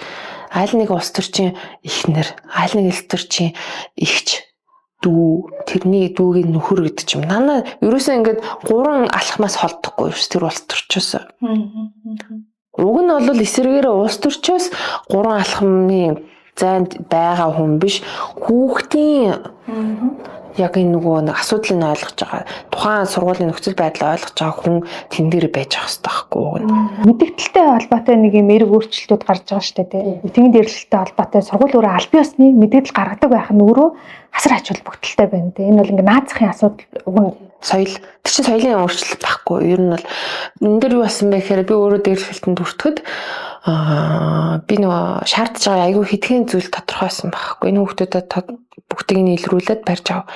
Аль нэг улс төрчийн эхнэр, аль нэг улс төрчийн эгч дүү, тэрний дүүгийн нөхөр гэдэг ч юм. Нана ерөөсөө ингээд 3 алхмаас холдохгүй ерөөс тэр улс төрчөөс. Уг нь бол эсрэгээр улс төрчөөс 3 алхмын зайд байгаа хүн биш, хүүхдийн яг энэ нөгөө нэг асуудлыг ойлгож байгаа, тухайн сургуулийн нөхцөл байдлыг ойлгож байгаа хүн тэн дээр байж ах хэрэгтэй байхгүй юу? Мэдээлэлтэй холбоотой нэг юм эрг өөрчлөлтүүд гарч байгаа шүү дээ. Үтгийн дээрлэлтэй холбоотой сургууль өөрөө аль биесны мэдээлэл гаргадаг байх нь өөрөө асар ач холбогдолтой байна. Энэ бол ингээ наацхийн асуудал соёл тэр чинь соёлын өөрчлөлт байхгүй. Ер нь бол энэ дээр юу болсон бэ гэхээр би өөрөө дээрлэлтэнд хүртэхэд би нөгөө шаардж байгаа айгүй хэдхэн зүйл тодорхойсон байхгүй. Энэ хүмүүстэд бүгдийг нь илрүүлээд барьж ав.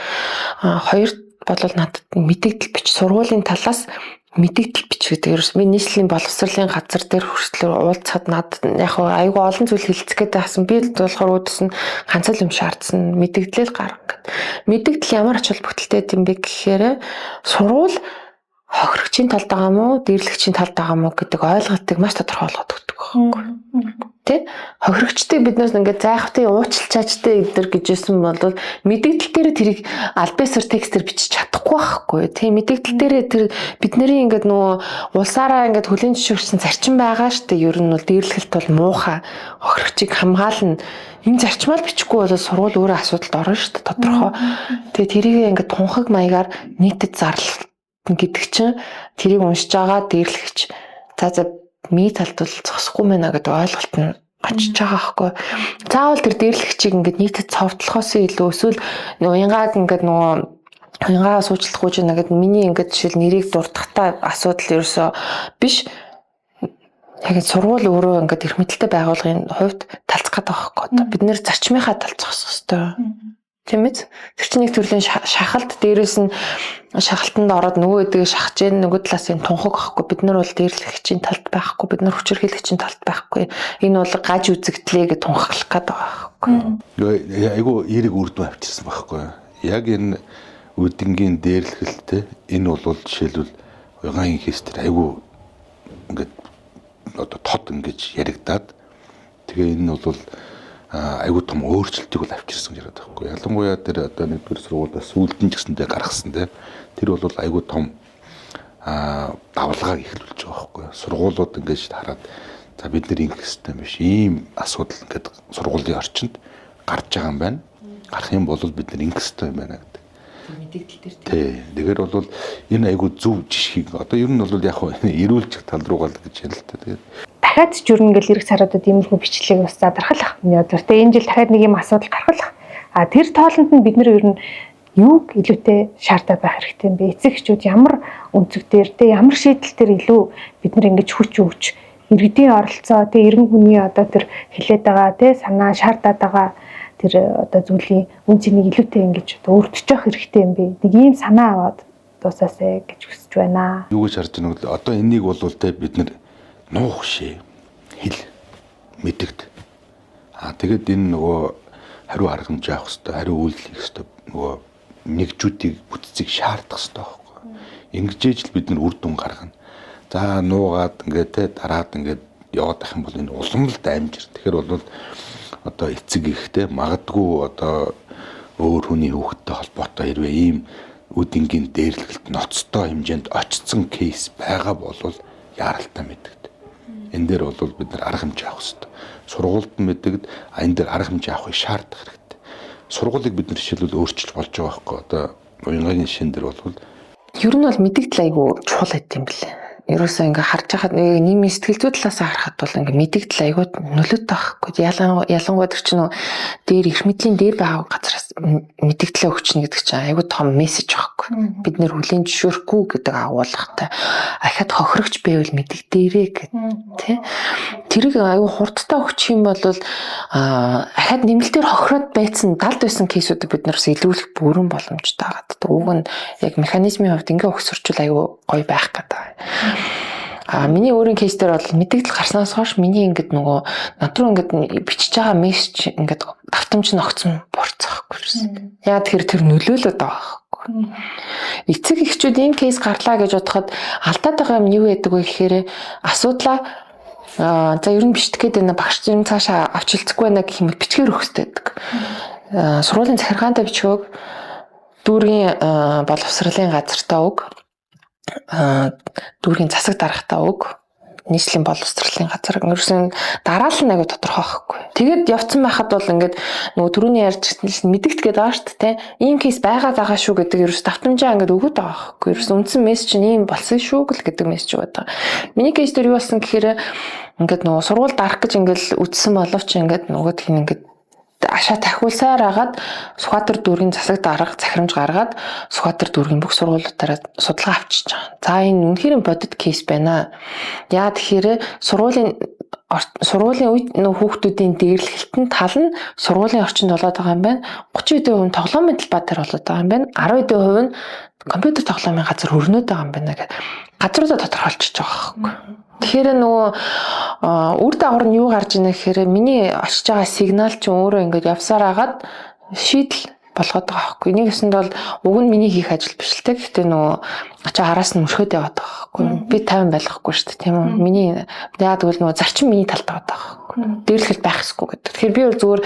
Хоёр бол надад мэдээлэл бич сургуулийн талаас мэдээлэл бич гэдэг. Ерөөс би нийслэлийн боловсролын газар дээр хүртэл уулзахад надад яг айгүй олон зүйл хэлцэх гэдэг хасан. Би болохоор өөдөөс нь ганц л юм шаардсан. Мэдээлэл гаргах гэдэг. Мэдээлэл ямар ач холбогдолтой юм бэ гэхээр сургууль хохирогчийн талд байгаа мó, дээрлэгчийн талд байгаа мó гэдэг ойлголтыг маш тодорхой болгоод өгдөг байхгүй. Тэ? Хохирогчдыг биднээс ингээд зайхтын уучлалчаачтай эдэр гэжсэн бол мэдээлэл дээр тэрийг альбесэр текстээр бичиж чадахгүй байхгүй. Тэ мэдээлэл дээр тэр бидний ингээд нөгөө улсаараа ингээд хөлийн жишгэрсэн зарчим байгаа штэ. Ер нь бол дээрлэхэлт бол муухай хохирогчийг хамгаална. Энэ зарчмаар бичихгүй бол сургууль өөрөө асуудалд орно штэ тодорхой. Тэгээ тэрийг ингээд тунхаг маягаар нийтэд зарлах гэдэг чинь тэрийг уншиж байгаа дээрлэгч за ми талд бол зогсохгүй мэнэ гэдэг ойлголт нь очиж байгаа байхгүй. Заавал тэр дээрлэгчийг ингээд нийтэд цовдлохоос илүү эсвэл уянгаад ингээд нөгөө уянгаа суучлахгүй ч нэгэд миний ингээд жишээл нэрийг дурдахтай асуудал ерөөсөө биш. Яг сургууль өөрөө ингээд эрх мэдэлтэй байгууллагын хувьд талцах гэдэг байхгүй. Бид нэр зарчмынхаа талд зогсох хэрэгтэй. Тийм ээ. Тэр чинь нэг төрлийн шахалт, дээрээс нь шахалтанд ороод нөгөө эдгээ шахаж гэн нөгөө талаас нь тунхаг ахгүй. Бид нар бол дээрлэгчийн талд байхгүй, бид нар хүчирхийлэгчийн талд байхгүй. Энэ бол гаж үзэгдлээ гэж тунхаглах гэдэг байгаа байхгүй. Айгу эерэг үрдэн авчирсан байхгүй. Яг энэ үдингийн дээрлэхэлтэй энэ бол жишээлбэл уягаан хийс тэр айгу ингээд одоо тод ингэж яригадаад тэгээ энэ бол айгуу том өөрчлөлтийг бол авчирсан гэж яриад байхгүй. Ялангуяа тэр одоо нэгдүгээр сургуулиас сүүлдэн ч гэсэндээ гаргасан тэр бол айгуу том давалгааг эхлүүлж байгаа байхгүй. Сургуулиуд ингэж хараад за бид нар ингэх хэрэгтэй юм биш. Ийм асуудал ингээд сургуулийн орчинд гарч байгаа юм байна. Гарах юм бол бид нар ингэх хэрэгтэй юм байна гэдэг. Мэдээлэл дээр тий. Тэгэхээр бол энэ айгуу зөв жишгийг одоо ер нь бол яг эрүүлж тал руугаа л гэж ярил л та. Тэгээд дахиад ч юу нэгэл эрх саруудад иймэрхүү бичлэгийг бас задрахлах. Миний бодлоор тэ энэ жил дахиад нэг юм асуудал гаргах. Тэр тоолонд нь бид нэр ер нь юуг илүүтэй шаардаад байх хэрэгтэй юм бэ? Эцэг эхчүүд ямар өнцөг дээр тэ ямар шийдэл төр илүү бид нар ингэж хүч өгч иргэдийн оролцоо тэ иргэн хүний одоо тэр хилээд байгаа тэ санаа шаардаад байгаа тэр одоо зүйлийн үн цэнийг илүүтэй ингэж одоо өртөж явах хэрэгтэй юм бэ? Нэг ийм санаа аваад дуусаасаа гэж хүсэж байна. юу гэж харж байгаа нь одоо энийг бол тэ бид нар нуух шээ хэл мэдэгд. Тэгээд энэ нөгөө хариу аргамж авах хэрэгтэй, хариу үйлдэл хийх хэрэгтэй, нөгөө нэгжүүдийг бүтцийг шаардах хэрэгтэй байхгүй. Ингэж л бид нар үр дүн гаргана. За нуугаад ингээд те дараад ингээд яваад ах юм бол энэ улам л даймжир. Тэгэхээр бол одоо эцэг ихтэй магадгүй одоо өөр хүний хүүхдтэй холбоотой хэрвээ ийм үдингийн дээрлэхэлт ноцтой хэмжээнд очсон кейс байгаа бол яаралтай мэддэг. Энэ дээр бол бид нар арга хэмжээ авах хэрэгтэй. Сургуульд мэддэг, энэ дээр арга хэмжээ авахыг шаардах хэрэгтэй. Сургуулийг бид нар жишээлбэл өөрчилж болж байгаа байхгүй. Одоо уянгагийн шин дээр бол ер нь бол мэдээлэл айгу чухал байт юм блэ. Ерөөсөө ингээ харж байхад нийгмийн сэтгэл зүй талаас харахад бол ингээ мэдээлэл айгу нөлөөтэй байхгүй. Ялангуяа тэр чинь дээр эрх мэдлийн дээр байгаа газраас мэдээлэл өгчнө гэдэг чинь айгу том мессеж байхгүй. Бид нэр хүлийн зөвшөөрөхгүй гэдэг агуулгатай. Ахад хохирогч байвал мэдээлээрээ гэдэг тий. Тэрийг айгу хурдтай өгчих юм бол ахад нэмэлтээр хохироод байцсан далд байсан кейсүүдийг бид нараас илрүүлэх бүрэн боломжтой байгаа. Уг нь яг механизмын хувьд ингээ өгсөрчүүл айгу гоё байх гэдэг. Миний өөрийн кейс дээр бол мэдээлэл гарснаас хойш миний ингээд нөгөө над руу ингээд бичиж байгаа мессеж ингээд давтамж ногцсон бурцахгүй. Яа тэр нөлөөлөд байгаа байхгүй. Эцэг эхчүүд энэ кейс гарлаа гэж бодоход алдаад байгаа юм юу гэдэг вэ гэхээр асуудлаа за ер нь бичлэх гээд байна багш чинь цаашаа авч хэлцэхгүй байна гэх юм бичгээр өгөхтэй байдаг. Сургуулийн захиргаантай бичгөөг дүүргийн боловсролын газартаа өг. Дүүргийн засаг дарагтаа өг. Нийслэлийн боловсролын газар ерөөсөн дараалал нэг тодорхой байхгүй. Тэгээд явцсан байхад бол ингээд нөгөө түрүүний ярьж мэдэгт гээд байгаа шүү дээ. Ийм кейс байгаа шүү гэдэг ерөөс давтамжаа ингээд өгöd байгаа байхгүй. Ерөөс үндсэн мессеж нь ийм болсон шүү гэл гэдэг мессеж байдаг. Миний кейс дээр юу болсон гэхээр ингээд нөгөө сургууль дарах гэж ингээд үтсэн боловч ингээд нөгөөд хин ингээд ашаа тахиулсаар агаад Сүхбаатар дүүргийн засаг дарга захирамж гаргаад Сүхбаатар дүүргийн бүх сургуулиудаараа судалгаа авчиж байгаа. За энэ үнэхээр бодит кейс байна. Яа тэгэхээр сургуулийн үед хүүхдүүдийн дээрлэхэлтэн тал нь сургуулийн орчинд болоод байгаа юм байна. 30% нь тоглоомын талбай дээр болоод байгаа юм байна. 10% нь компьютер тоглоомын газар өрнөд байгаа юм байна гэдэг газруудаа тодорхойлчихж байгаа байхгүй. Тэгэхээр нөгөө үр дагавар нь юу гарч ийнэ гэхээр миний очиж байгаа сигнал чинь өөрөө ингээд явсаар агаад шийдэл болгоод байгаа байхгүй. Нэгсэнд бол уг нь миний хийх ажил биш л те. Гэхдээ нөгөө очиж араас нь мөрхөд яваад байгаа байхгүй. Би 50 байлгахгүй шүү дээ тийм үү. Миний яагаад гэвэл нөгөө зарчим миний талд байгаа байхгүй. Дээрлэхэл байх ёсгүй гэдэг. Тэгэхээр би бол зүгээр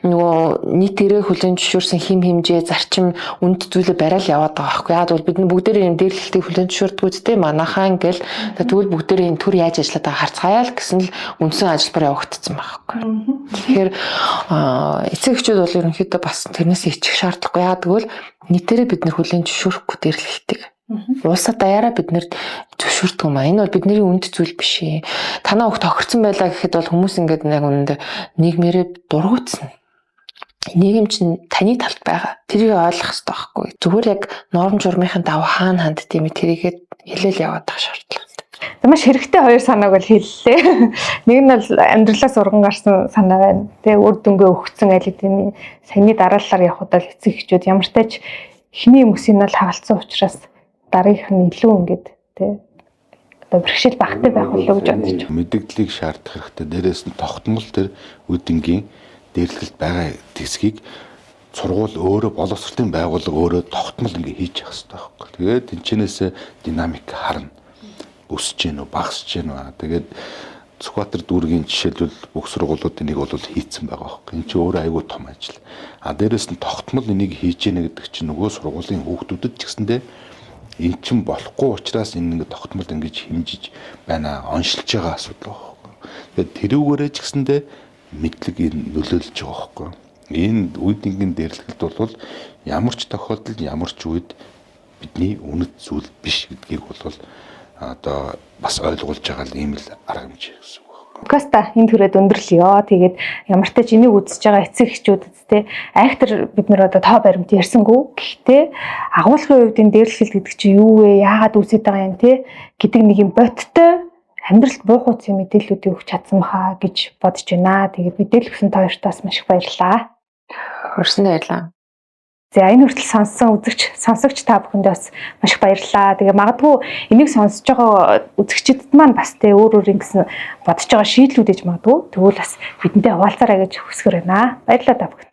нөгөө нийтээрээ хүлэн зөвшөөрсөн хим хэмжээ зарчим үнд зүйлээ барайл яваад байгаа байхгүй. Яагаад бол бид бүгдээрээ юм дээрлэлтийг хүлэн зөвшөөрдөг үстэй манайхаа ингээл тэгвэл бүгдээрээ энэ төр яаж ажиллаад байгаа харцгаая л гэсэн л үндсэн ажиллабар явагдсан байхгүй. Тэгэхээр эцэг эхчүүд бол ерөнхийдөө бас тэрнээс ичих шаардлагагүй. Яагаад гэвэл нийтээрээ бид нэр хүлэн зөвшөөрөхгүй дээрлэлтийг улсаа даяараа бид нэр зөвшөөрдөг юм аа. Энэ бол бидний үнд зүйл биш ээ. Танаа хөхт тохирсон байлаа гэхэд бол хүмүүс ингээд яг үнэндээ нийгмээрээ дургуутсан. Нийгэм чинь таны талд байгаа. Тэрийг ойлгох хэрэгтэй байхгүй. Зүгээр яг норм журмынхын даваа хаана ханд тийм ээ тэрийгээ хэлээл яваад байх шаардлага. За маш хэрэгтэй хоёр санааг бол хэллээ. Нэг нь бол амьдралаас урган гарсан санаа байна. Тэгээ үр дүнгээ өгсөн аль хэдийн саяны дараалалаар явах удаа эцэг эхчүүд ямар ч тач эхний хүмүүсийн бол хагалцсан учраас дараагийнх нь илүү ингээд тий одоо бэрхшээл багтаа байх болов уу гэж бодож байна. Мэдээллийг шаардах хэрэгтэй. Дээрээс нь тогтмол тэр үдингийн дээрлэлд байгаа тэсгийг сургууль өөрөө боловсролын байгууллага өөрөө тогтмол ингээ хийж явах хэрэгтэй байхгүй. Тэгээд тэнцэнээс динамик харна. Өсөж гэнэ үү, багасж гэнэ үү. Тэгээд Сүхбаатар дүүргийн жишээлбэл бүх сургуулиудын нэг бол хийцэн байгаа байхгүй. Энэ чинь өөрөө айгүй том ажил. Дээрээс нь тогтмол энийг хийж гэнэ гэдэг чинь нөгөө сургуулийн хүүхдүүдэд ч гэсэндээ эн чинь болохгүй учраас энэ ингээ тогтмол ингэж хэмжиж байна. Оншилж байгаа асуудал байхгүй. Тэгээд тэрүүгээрээ ч гэсэндээ мэдлэг энэ нөлөөлж байгаа байхгүй. Энэ үеийнгийн дээрлэлд бол ямар ч тохиолдолд ямар ч үед бидний үнэт зүйл биш гэдгийг бол одоо бас ойлгуулж байгаа юм л арга хэмжээ гэсэн үг байна. Подкаста энэ төрөд өндөрлөё. Тэгээд ямар ч тач энийг үзэж байгаа эцэг эхчүүдэд те айхтар бид нар одоо тоо баримт ярьсангүй. Гэхдээ агуулгын хувьд энэ дээрлэл гэдэг чинь юу вэ? Яагаад үүсэж байгаа юм те гэдэг нэг юм боттой амьдралд буухуйцын мэдээллүүдийг өгч чадсан баха гэж бодож байна. Тэгээд мэдээлэл өгсөн та хоёртаас маш их баярлалаа. Хөрсөндөө баярлалаа. За энэ хүртэл сонссон сонсогч та бүхэндээ бас маш их баярлалаа. Тэгээ магадгүй энийг сонсож байгаа үзэгчдэд маань бас тэ өөр ингэсэн бодож байгаа шийдлүүд ээж магадгүй. Тэгвэл бас бидэнтэй хуваалцаарай гэж хүсгэр байна. Баярлалаа та бүхэнд.